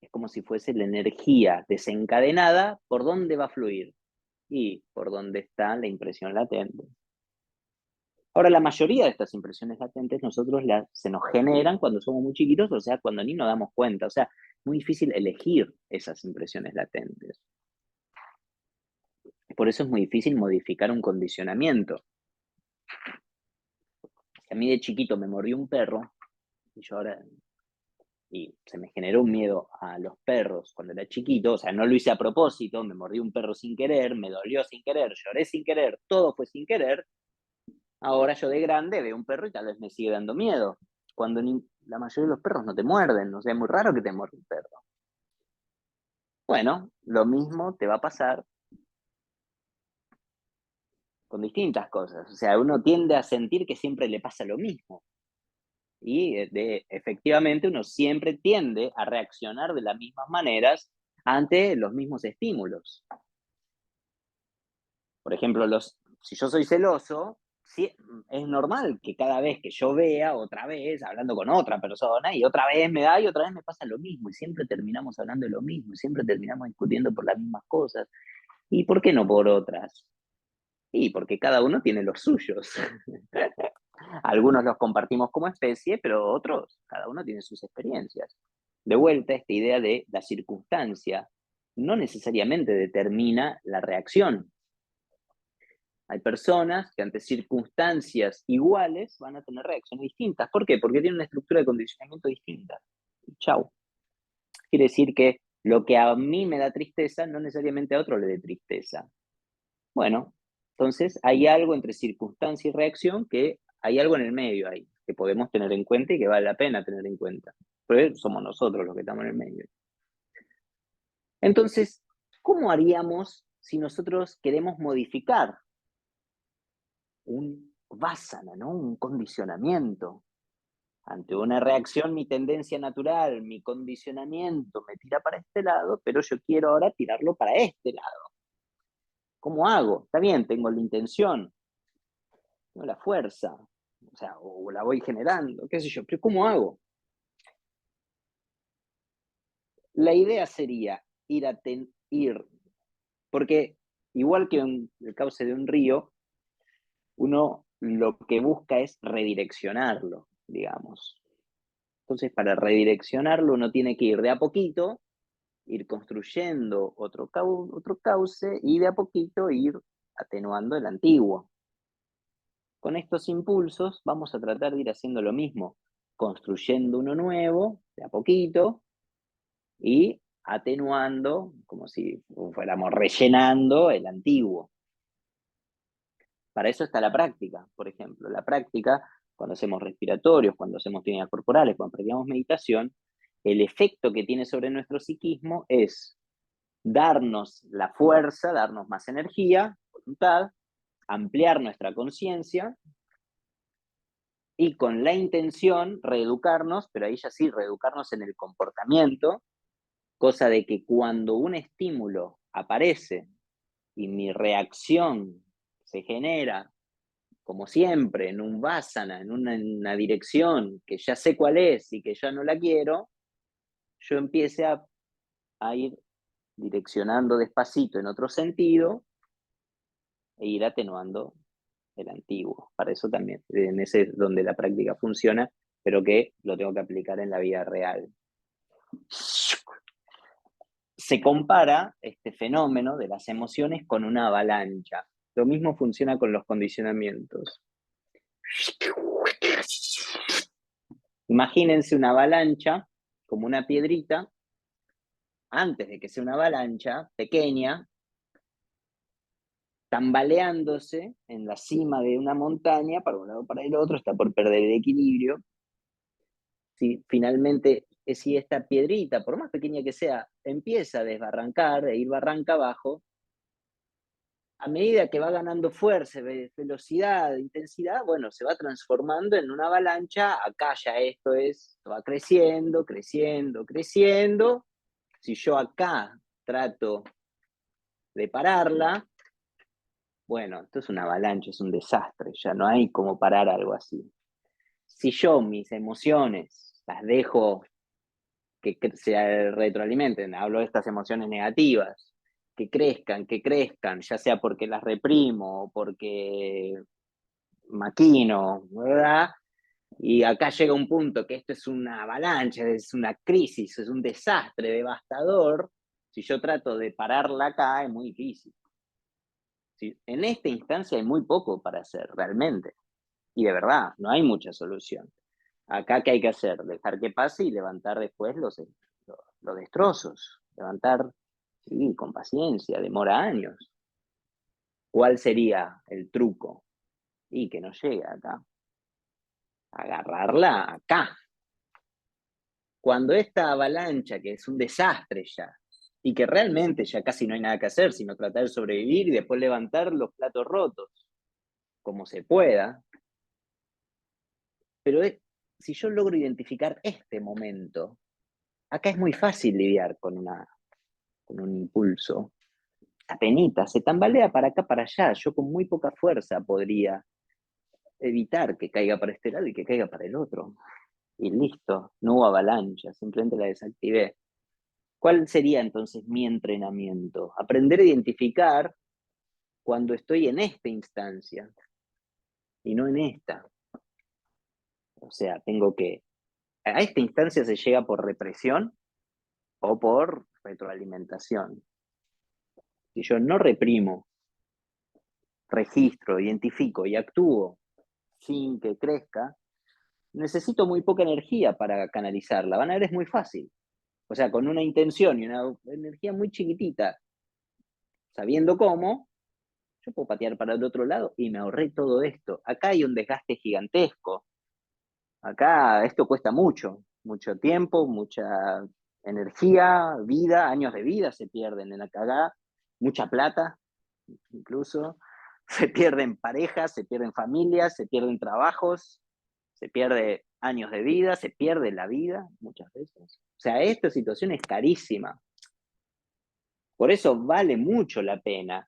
Es como si fuese la energía desencadenada, ¿por dónde va a fluir? Y por dónde está la impresión latente. Ahora, la mayoría de estas impresiones latentes se nos generan cuando somos muy chiquitos, o sea, cuando ni nos damos cuenta. O sea, muy difícil elegir esas impresiones latentes. Por eso es muy difícil modificar un condicionamiento. Si a mí de chiquito me mordió un perro, y se me generó un miedo a los perros cuando era chiquito, o sea, no lo hice a propósito, me mordió un perro sin querer, me dolió sin querer, lloré sin querer, todo fue sin querer. Ahora yo de grande veo un perro y tal vez me sigue dando miedo, cuando la mayoría de los perros no te muerden, o sea, es muy raro que te muerda un perro. Bueno, lo mismo te va a pasar con distintas cosas, o sea, uno tiende a sentir que siempre le pasa lo mismo. Y efectivamente uno siempre tiende a reaccionar de las mismas maneras ante los mismos estímulos. Por ejemplo, si yo soy celoso, es normal que cada vez que yo vea otra vez, hablando con otra persona, y otra vez me da y otra vez me pasa lo mismo, y siempre terminamos hablando de lo mismo, y siempre terminamos discutiendo por las mismas cosas. ¿Y por qué no por otras? Y porque cada uno tiene los suyos. Algunos los compartimos como especie, pero otros, cada uno tiene sus experiencias. De vuelta, esta idea de la circunstancia no necesariamente determina la reacción. Hay personas que ante circunstancias iguales van a tener reacciones distintas. ¿Por qué? Porque tienen una estructura de condicionamiento distinta. Chau. Quiere decir que lo que a mí me da tristeza, no necesariamente a otro le dé tristeza. Bueno, entonces hay algo entre circunstancia y reacción, que hay algo en el medio ahí, que podemos tener en cuenta y que vale la pena tener en cuenta. Pero somos nosotros los que estamos en el medio. Entonces, ¿cómo haríamos si nosotros queremos modificar un vasana, ¿no? Un condicionamiento? Ante una reacción, mi tendencia natural, mi condicionamiento me tira para este lado, pero yo quiero ahora tirarlo para este lado. ¿Cómo hago? Está bien, tengo la intención, tengo la fuerza, o sea, o la voy generando, qué sé yo, pero ¿cómo hago? La idea sería ir, porque igual que el cauce de un río, uno lo que busca es redireccionarlo, digamos. Entonces, para redireccionarlo, uno tiene que ir de a poquito, ir construyendo otro cauce y de a poquito ir atenuando el antiguo. Con estos impulsos vamos a tratar de ir haciendo lo mismo, construyendo uno nuevo de a poquito y atenuando, como si fuéramos rellenando el antiguo. Para eso está la práctica, por ejemplo. La práctica, cuando hacemos respiratorios, cuando hacemos técnicas corporales, cuando practicamos meditación, el efecto que tiene sobre nuestro psiquismo es darnos la fuerza, darnos más energía, voluntad, ampliar nuestra conciencia y con la intención reeducarnos, pero ahí ya sí, reeducarnos en el comportamiento, cosa de que cuando un estímulo aparece y mi reacción se genera, como siempre, en un vasana, en una dirección que ya sé cuál es y que ya no la quiero, yo empiece a ir direccionando despacito en otro sentido e ir atenuando el antiguo. Para eso también, en ese es donde la práctica funciona, pero que lo tengo que aplicar en la vida real. Se compara este fenómeno de las emociones con una avalancha. Lo mismo funciona con los condicionamientos. Imagínense una avalancha como una piedrita, antes de que sea una avalancha pequeña, tambaleándose en la cima de una montaña, para un lado para el otro, está por perder el equilibrio. Si finalmente, si esta piedrita, por más pequeña que sea, empieza a desbarrancar e ir barranca abajo, a medida que va ganando fuerza, velocidad, intensidad, bueno, se va transformando en una avalancha. Acá ya esto va creciendo, creciendo, creciendo. Si yo acá trato de pararla, bueno, esto es una avalancha, es un desastre, ya no hay cómo parar algo así. Si yo mis emociones las dejo que se retroalimenten, hablo de estas emociones negativas, que crezcan, ya sea porque las reprimo o porque maquino, ¿verdad? Y acá llega un punto que esto es una avalancha, es una crisis, es un desastre devastador. Si yo trato de pararla acá, es muy difícil. En esta instancia hay muy poco para hacer, realmente. Y de verdad, no hay mucha solución. Acá, ¿qué hay que hacer? Dejar que pase y levantar después los destrozos. Levantar, sí, con paciencia, demora años. ¿Cuál sería el truco? Y que no llegue acá. Agarrarla acá. Cuando esta avalancha, que es un desastre ya, y que realmente ya casi no hay nada que hacer, sino tratar de sobrevivir y después levantar los platos rotos, como se pueda, pero si yo logro identificar este momento, acá es muy fácil lidiar con un impulso. Apenita, se tambalea para acá, para allá. Yo con muy poca fuerza podría evitar que caiga para este lado y que caiga para el otro. Y listo, no hubo avalancha, simplemente la desactivé. ¿Cuál sería entonces mi entrenamiento? Aprender a identificar cuando estoy en esta instancia y no en esta. O sea, tengo que... A esta instancia se llega por represión o por retroalimentación. Si yo no reprimo, registro, identifico y actúo sin que crezca, necesito muy poca energía para canalizarla. Van a ver, es muy fácil. O sea, con una intención y una energía muy chiquitita, sabiendo cómo, yo puedo patear para el otro lado y me ahorré todo esto. Acá hay un desgaste gigantesco. Acá esto cuesta mucho, mucho tiempo, mucha energía, vida, años de vida se pierden en la cagada, mucha plata, incluso, se pierden parejas, se pierden familias, se pierden trabajos, se pierde años de vida, se pierde la vida muchas veces. O sea, esta situación es carísima. Por eso vale mucho la pena.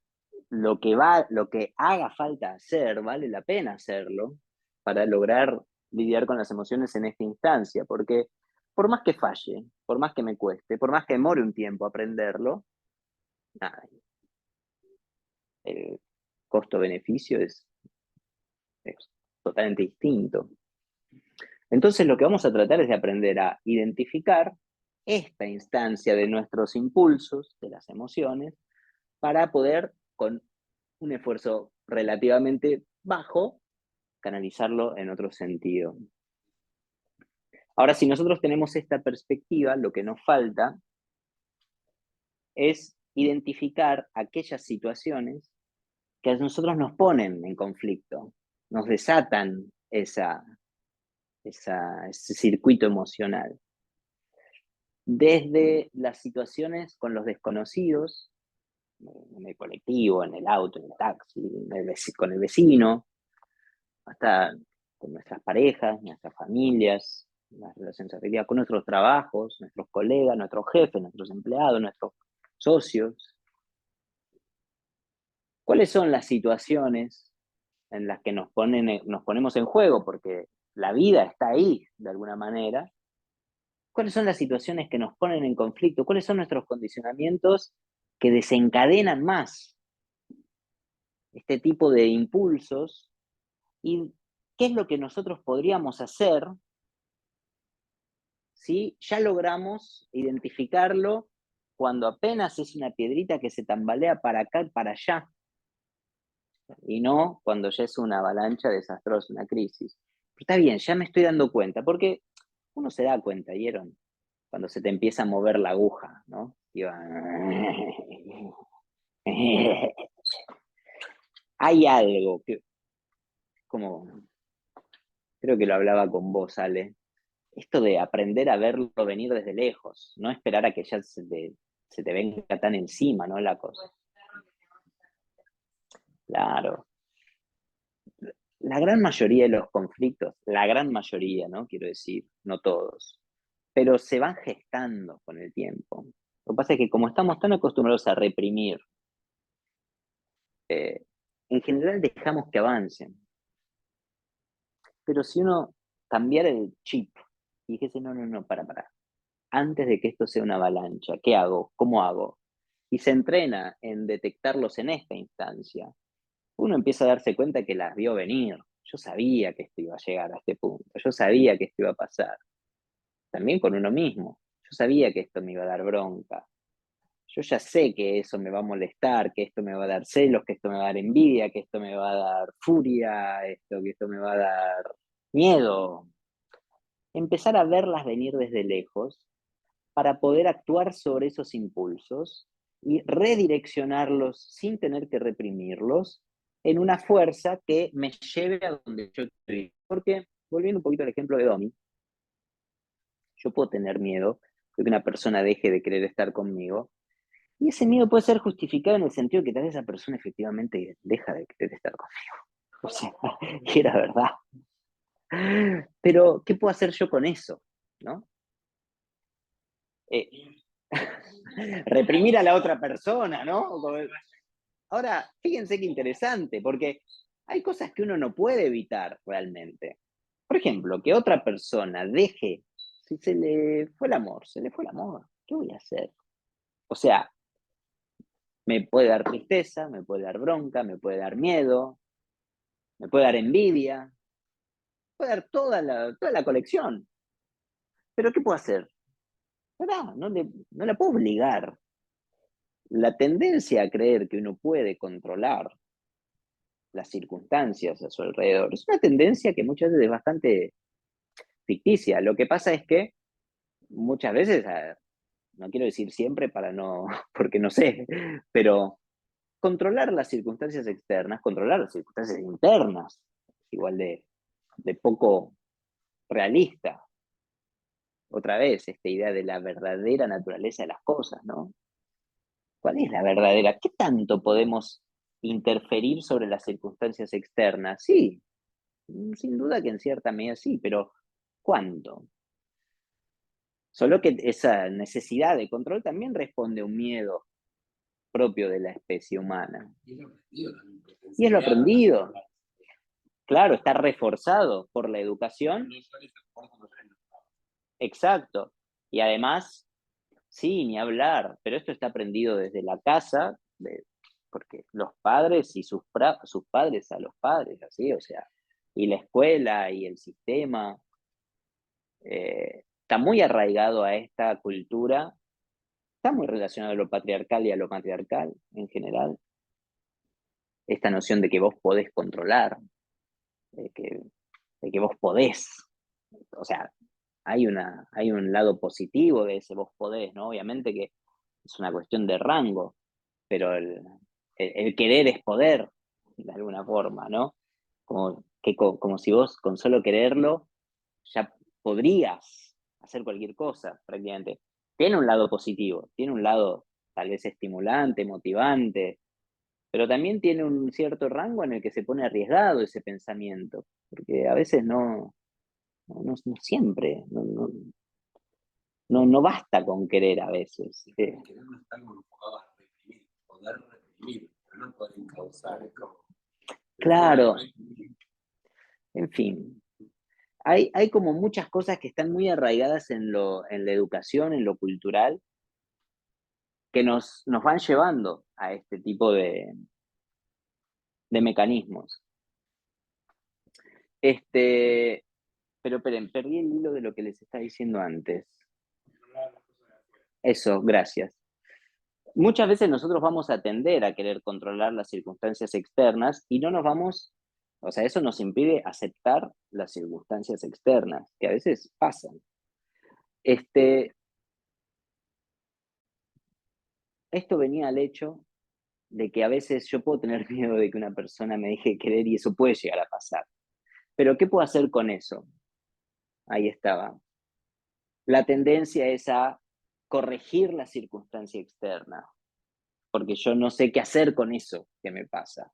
Lo que haga falta hacer, vale la pena hacerlo para lograr lidiar con las emociones en esta instancia, porque por más que falle, por más que me cueste, por más que demore un tiempo aprenderlo, nada, el costo-beneficio es totalmente distinto. Entonces lo que vamos a tratar es de aprender a identificar esta instancia de nuestros impulsos, de las emociones, para poder, con un esfuerzo relativamente bajo, canalizarlo en otro sentido. Ahora, si nosotros tenemos esta perspectiva, lo que nos falta es identificar aquellas situaciones que a nosotros nos ponen en conflicto, nos desatan ese circuito emocional. Desde las situaciones con los desconocidos, en el colectivo, en el auto, en el taxi, con el vecino, hasta con nuestras parejas, nuestras familias, las relaciones afectivas, con nuestros trabajos, nuestros colegas, nuestros jefes, nuestros empleados, nuestros socios. ¿Cuáles son las situaciones en las que nos ponemos en juego? Porque la vida está ahí, de alguna manera. ¿Cuáles son las situaciones que nos ponen en conflicto? ¿Cuáles son nuestros condicionamientos que desencadenan más este tipo de impulsos? ¿Y qué es lo que nosotros podríamos hacer si ya logramos identificarlo cuando apenas es una piedrita que se tambalea para acá y para allá? Y no cuando ya es una avalancha desastrosa, una crisis. Pero está bien, ya me estoy dando cuenta, porque uno se da cuenta, ¿vieron? Cuando se te empieza a mover la aguja, ¿no? Y va... Hay algo que, como, creo que lo hablaba con vos, Ale, esto de aprender a verlo venir desde lejos, no esperar a que ya se te venga tan encima, ¿no? La cosa. Claro. La gran mayoría de los conflictos, la gran mayoría, ¿no? Quiero decir, no todos, pero se van gestando con el tiempo. Lo que pasa es que como estamos tan acostumbrados a reprimir, en general dejamos que avancen. Pero si uno cambiara el chip y dijese, no, para. Antes de que esto sea una avalancha, ¿qué hago? ¿Cómo hago? Y se entrena en detectarlos en esta instancia. Uno empieza a darse cuenta que las vio venir. Yo sabía que esto iba a llegar a este punto. Yo sabía que esto iba a pasar. También con uno mismo. Yo sabía que esto me iba a dar bronca. Yo ya sé que eso me va a molestar, que esto me va a dar celos, que esto me va a dar envidia, que esto me va a dar furia, que esto me va a dar miedo. Empezar a verlas venir desde lejos para poder actuar sobre esos impulsos y redireccionarlos sin tener que reprimirlos en una fuerza que me lleve a donde yo estoy. Porque, volviendo un poquito al ejemplo de Domi, yo puedo tener miedo de que una persona deje de querer estar conmigo, y ese miedo puede ser justificado en el sentido de que tal vez esa persona efectivamente deja de querer estar conmigo. O sea, y era verdad. Pero, ¿qué puedo hacer yo con eso? ¿No? Reprimir a la otra persona, ¿no? Ahora, fíjense qué interesante, porque hay cosas que uno no puede evitar realmente. Por ejemplo, que otra persona deje, si se le fue el amor, se le fue el amor, ¿qué voy a hacer? O sea, me puede dar tristeza, me puede dar bronca, me puede dar miedo, me puede dar envidia, puede dar toda la colección. Pero ¿qué puedo hacer? No la puedo obligar. La tendencia a creer que uno puede controlar las circunstancias a su alrededor es una tendencia que muchas veces es bastante ficticia. Lo que pasa es que muchas veces, no quiero decir siempre para no, porque no sé, pero controlar las circunstancias externas, controlar las circunstancias internas, es igual de poco realista. Otra vez, esta idea de la verdadera naturaleza de las cosas, ¿no? ¿Cuál es la verdadera? ¿Qué tanto podemos interferir sobre las circunstancias externas? Sí, sin duda que en cierta medida sí, pero ¿cuánto? Solo que esa necesidad de control también responde a un miedo propio de la especie humana. Y es lo aprendido también. porque Y es lo enseñar a aprendido. controlar. Claro, está reforzado por la educación. No llores, por no llores. Exacto. Y además, sí, ni hablar, pero esto está aprendido desde la casa, porque los padres y sus padres a los padres, así, o sea, y la escuela y el sistema, está muy arraigado a esta cultura, está muy relacionado a lo patriarcal y a lo matriarcal en general. Esta noción de que vos podés controlar, de que vos podés, o sea, hay un lado positivo de ese vos podés, ¿no? Obviamente que es una cuestión de rango, pero el querer es poder, de alguna forma, ¿no? Como si vos con solo quererlo ya podrías hacer cualquier cosa prácticamente. Tiene un lado positivo, tiene un lado tal vez estimulante, motivante, pero también tiene un cierto rango en el que se pone arriesgado ese pensamiento, porque a veces no siempre, no basta con querer a veces. Querer no está como enfocado a reprimir, poder reprimir, pero no poder causar. Es como. Claro, en fin. Hay como muchas cosas que están muy arraigadas en la educación, en lo cultural, que nos van llevando a este tipo de mecanismos. Pero esperen, perdí el hilo de lo que les estaba diciendo antes. Eso, gracias. Muchas veces nosotros vamos a tender a querer controlar las circunstancias externas y no nos vamos, o sea, eso nos impide aceptar las circunstancias externas, que a veces pasan. Esto venía al hecho de que a veces yo puedo tener miedo de que una persona me deje de querer y eso puede llegar a pasar. Pero ¿qué puedo hacer con eso? Ahí estaba. La tendencia es a corregir la circunstancia externa, porque yo no sé qué hacer con eso que me pasa.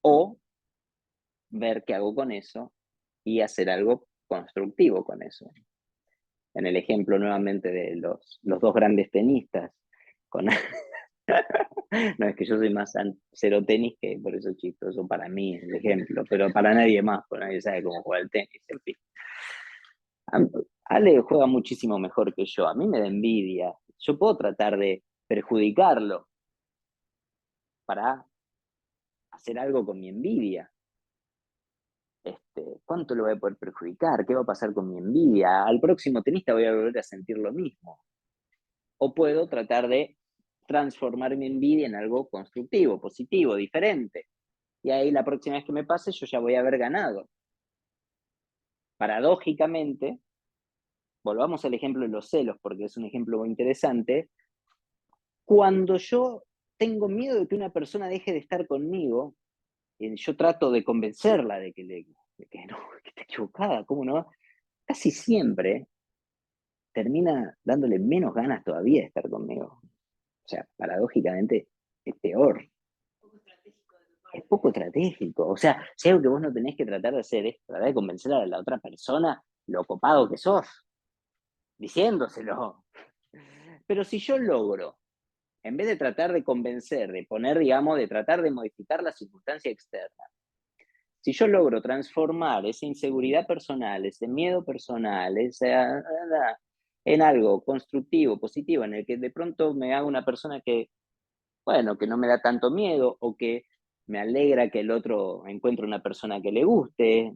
O ver qué hago con eso y hacer algo constructivo con eso. En el ejemplo nuevamente de los dos grandes tenistas, con no, es que yo soy más cero tenis, que por eso chistoso para mí es el ejemplo, pero para nadie más, porque nadie sabe cómo juega el tenis, en fin. Ale juega muchísimo mejor que yo, a mí me da envidia. Yo puedo tratar de perjudicarlo para hacer algo con mi envidia. ¿Cuánto lo voy a poder perjudicar? ¿Qué va a pasar con mi envidia? Al próximo tenista voy a volver a sentir lo mismo. O puedo tratar de transformar mi envidia en algo constructivo, positivo, diferente. Y ahí la próxima vez que me pase yo ya voy a haber ganado. Paradójicamente, volvamos al ejemplo de los celos, porque es un ejemplo muy interesante, cuando yo tengo miedo de que una persona deje de estar conmigo, yo trato de convencerla de que no, que está equivocada, ¿cómo no? Casi siempre termina dándole menos ganas todavía de estar conmigo. O sea, paradójicamente es peor. Es poco estratégico. O sea, si algo que vos no tenés que tratar de hacer es tratar de convencer a la otra persona lo copado que sos, diciéndoselo. Pero si yo logro, en vez de tratar de convencer, de poner, digamos, de tratar de modificar la circunstancia externa, si yo logro transformar esa inseguridad personal, ese miedo personal, en algo constructivo, positivo, en el que de pronto me haga una persona que, bueno, que no me da tanto miedo o que me alegra que el otro encuentre una persona que le guste,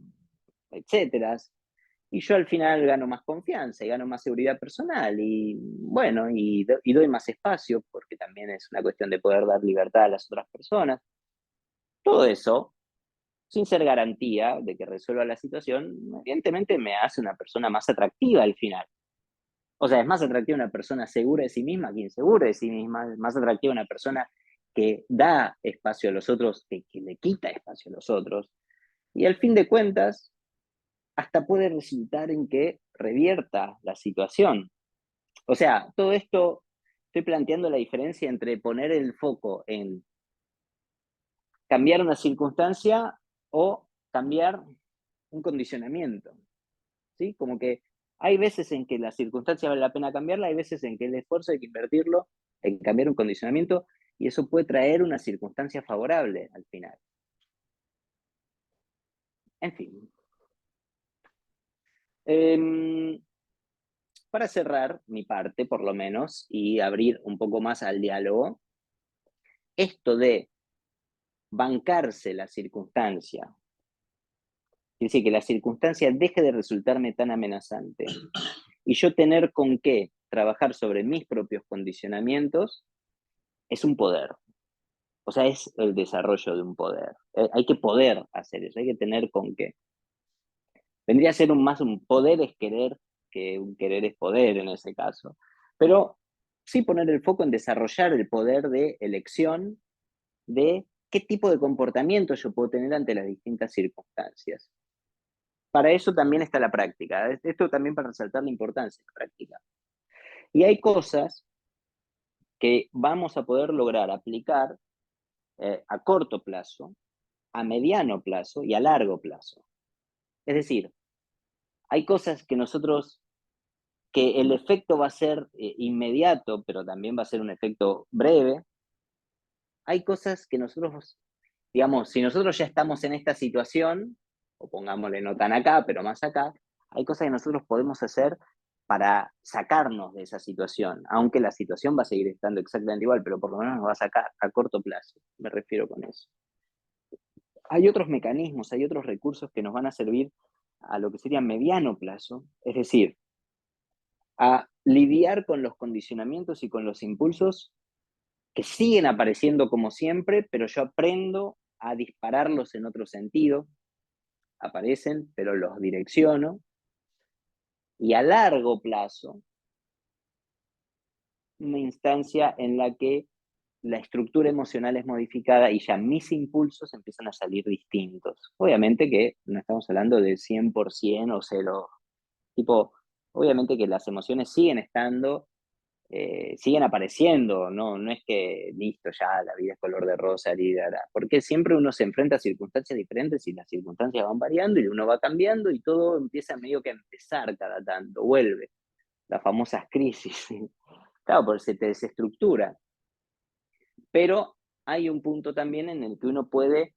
etcétera. Y yo al final gano más confianza y gano más seguridad personal y bueno, y doy más espacio porque también es una cuestión de poder dar libertad a las otras personas. Todo eso sin ser garantía de que resuelva la situación, evidentemente me hace una persona más atractiva al final. O sea, es más atractiva una persona segura de sí misma que insegura de sí misma, es más atractiva una persona que da espacio a los otros que le quita espacio a los otros. Y al fin de cuentas, hasta puede resultar en que revierta la situación. O sea, todo esto, estoy planteando la diferencia entre poner el foco en cambiar una circunstancia o cambiar un condicionamiento, ¿sí? Como que hay veces en que la circunstancia vale la pena cambiarla, hay veces en que el esfuerzo hay que invertirlo en cambiar un condicionamiento y eso puede traer una circunstancia favorable al final. En fin. Para cerrar mi parte, por lo menos, y abrir un poco más al diálogo, esto de bancarse la circunstancia, es decir, que la circunstancia deje de resultarme tan amenazante y yo tener con qué trabajar sobre mis propios condicionamientos, es un poder. O sea, es el desarrollo de un poder. Hay que poder hacer eso, hay que tener con qué. Vendría a ser más un poder es querer que un querer es poder en ese caso. Pero sí poner el foco en desarrollar el poder de elección de qué tipo de comportamiento yo puedo tener ante las distintas circunstancias. Para eso también está la práctica. Esto también para resaltar la importancia de la práctica. Y hay cosas que vamos a poder lograr aplicar a corto plazo, a mediano plazo y a largo plazo. Es decir, hay cosas que nosotros, que el efecto va a ser inmediato, pero también va a ser un efecto breve. Hay cosas que nosotros, digamos, si nosotros ya estamos en esta situación, o pongámosle no tan acá, pero más acá, hay cosas que nosotros podemos hacer para sacarnos de esa situación, aunque la situación va a seguir estando exactamente igual, pero por lo menos nos va a sacar a corto plazo, me refiero con eso. Hay otros mecanismos, hay otros recursos que nos van a servir a lo que sería mediano plazo, es decir, a lidiar con los condicionamientos y con los impulsos que siguen apareciendo como siempre, pero yo aprendo a dispararlos en otro sentido. Aparecen, pero los direcciono. Y a largo plazo, una instancia en la que la estructura emocional es modificada y ya mis impulsos empiezan a salir distintos. Obviamente que no estamos hablando de 100% o 0. Tipo, obviamente que las emociones siguen estando, siguen apareciendo, no es que listo, ya la vida es color de rosa, porque siempre uno se enfrenta a circunstancias diferentes y las circunstancias van variando y uno va cambiando y todo empieza medio que a empezar cada tanto, vuelve, las famosas crisis. Claro, porque se te desestructura. Pero hay un punto también en el que uno puede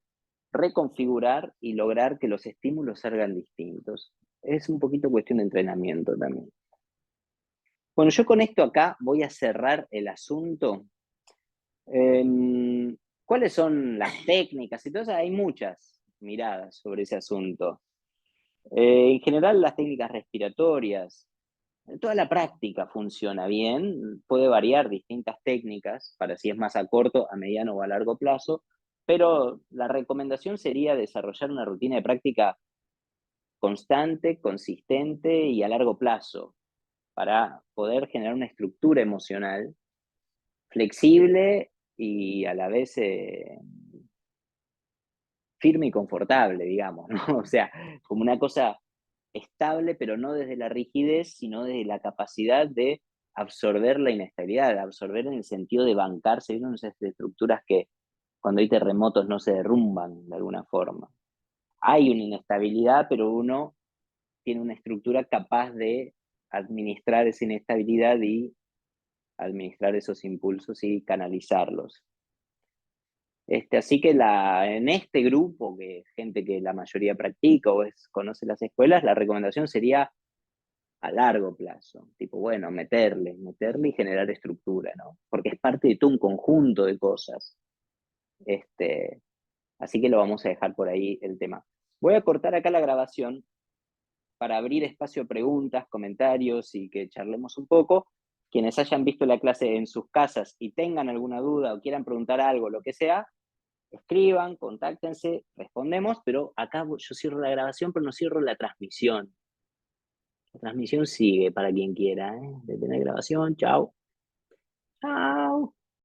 reconfigurar y lograr que los estímulos salgan distintos. Es un poquito cuestión de entrenamiento también. Bueno, yo con esto acá voy a cerrar el asunto. ¿Cuáles son las técnicas? Entonces hay muchas miradas sobre ese asunto. En general las técnicas respiratorias, toda la práctica funciona bien, puede variar distintas técnicas para si es más a corto, a mediano o a largo plazo, pero la recomendación sería desarrollar una rutina de práctica constante, consistente y a largo plazo para poder generar una estructura emocional flexible y a la vez firme y confortable, digamos, ¿no? O sea, como una cosa estable, pero no desde la rigidez, sino desde la capacidad de absorber la inestabilidad, de absorber en el sentido de bancarse, ¿vieron esas estructuras que cuando hay terremotos no se derrumban de alguna forma? Hay una inestabilidad, pero uno tiene una estructura capaz de administrar esa inestabilidad y administrar esos impulsos y canalizarlos. Así que en este grupo, que gente que la mayoría practica o conoce las escuelas, la recomendación sería a largo plazo. Tipo, bueno, meterle y generar estructura, ¿no? Porque es parte de todo un conjunto de cosas. Así que lo vamos a dejar por ahí el tema. Voy a cortar acá la grabación para abrir espacio a preguntas, comentarios y que charlemos un poco. Quienes hayan visto la clase en sus casas y tengan alguna duda o quieran preguntar algo, lo que sea, Escriban, contáctense, respondemos, pero acá yo cierro la grabación, pero no cierro la transmisión. La transmisión sigue para quien quiera, ¿eh? Detener grabación, chao. Chao.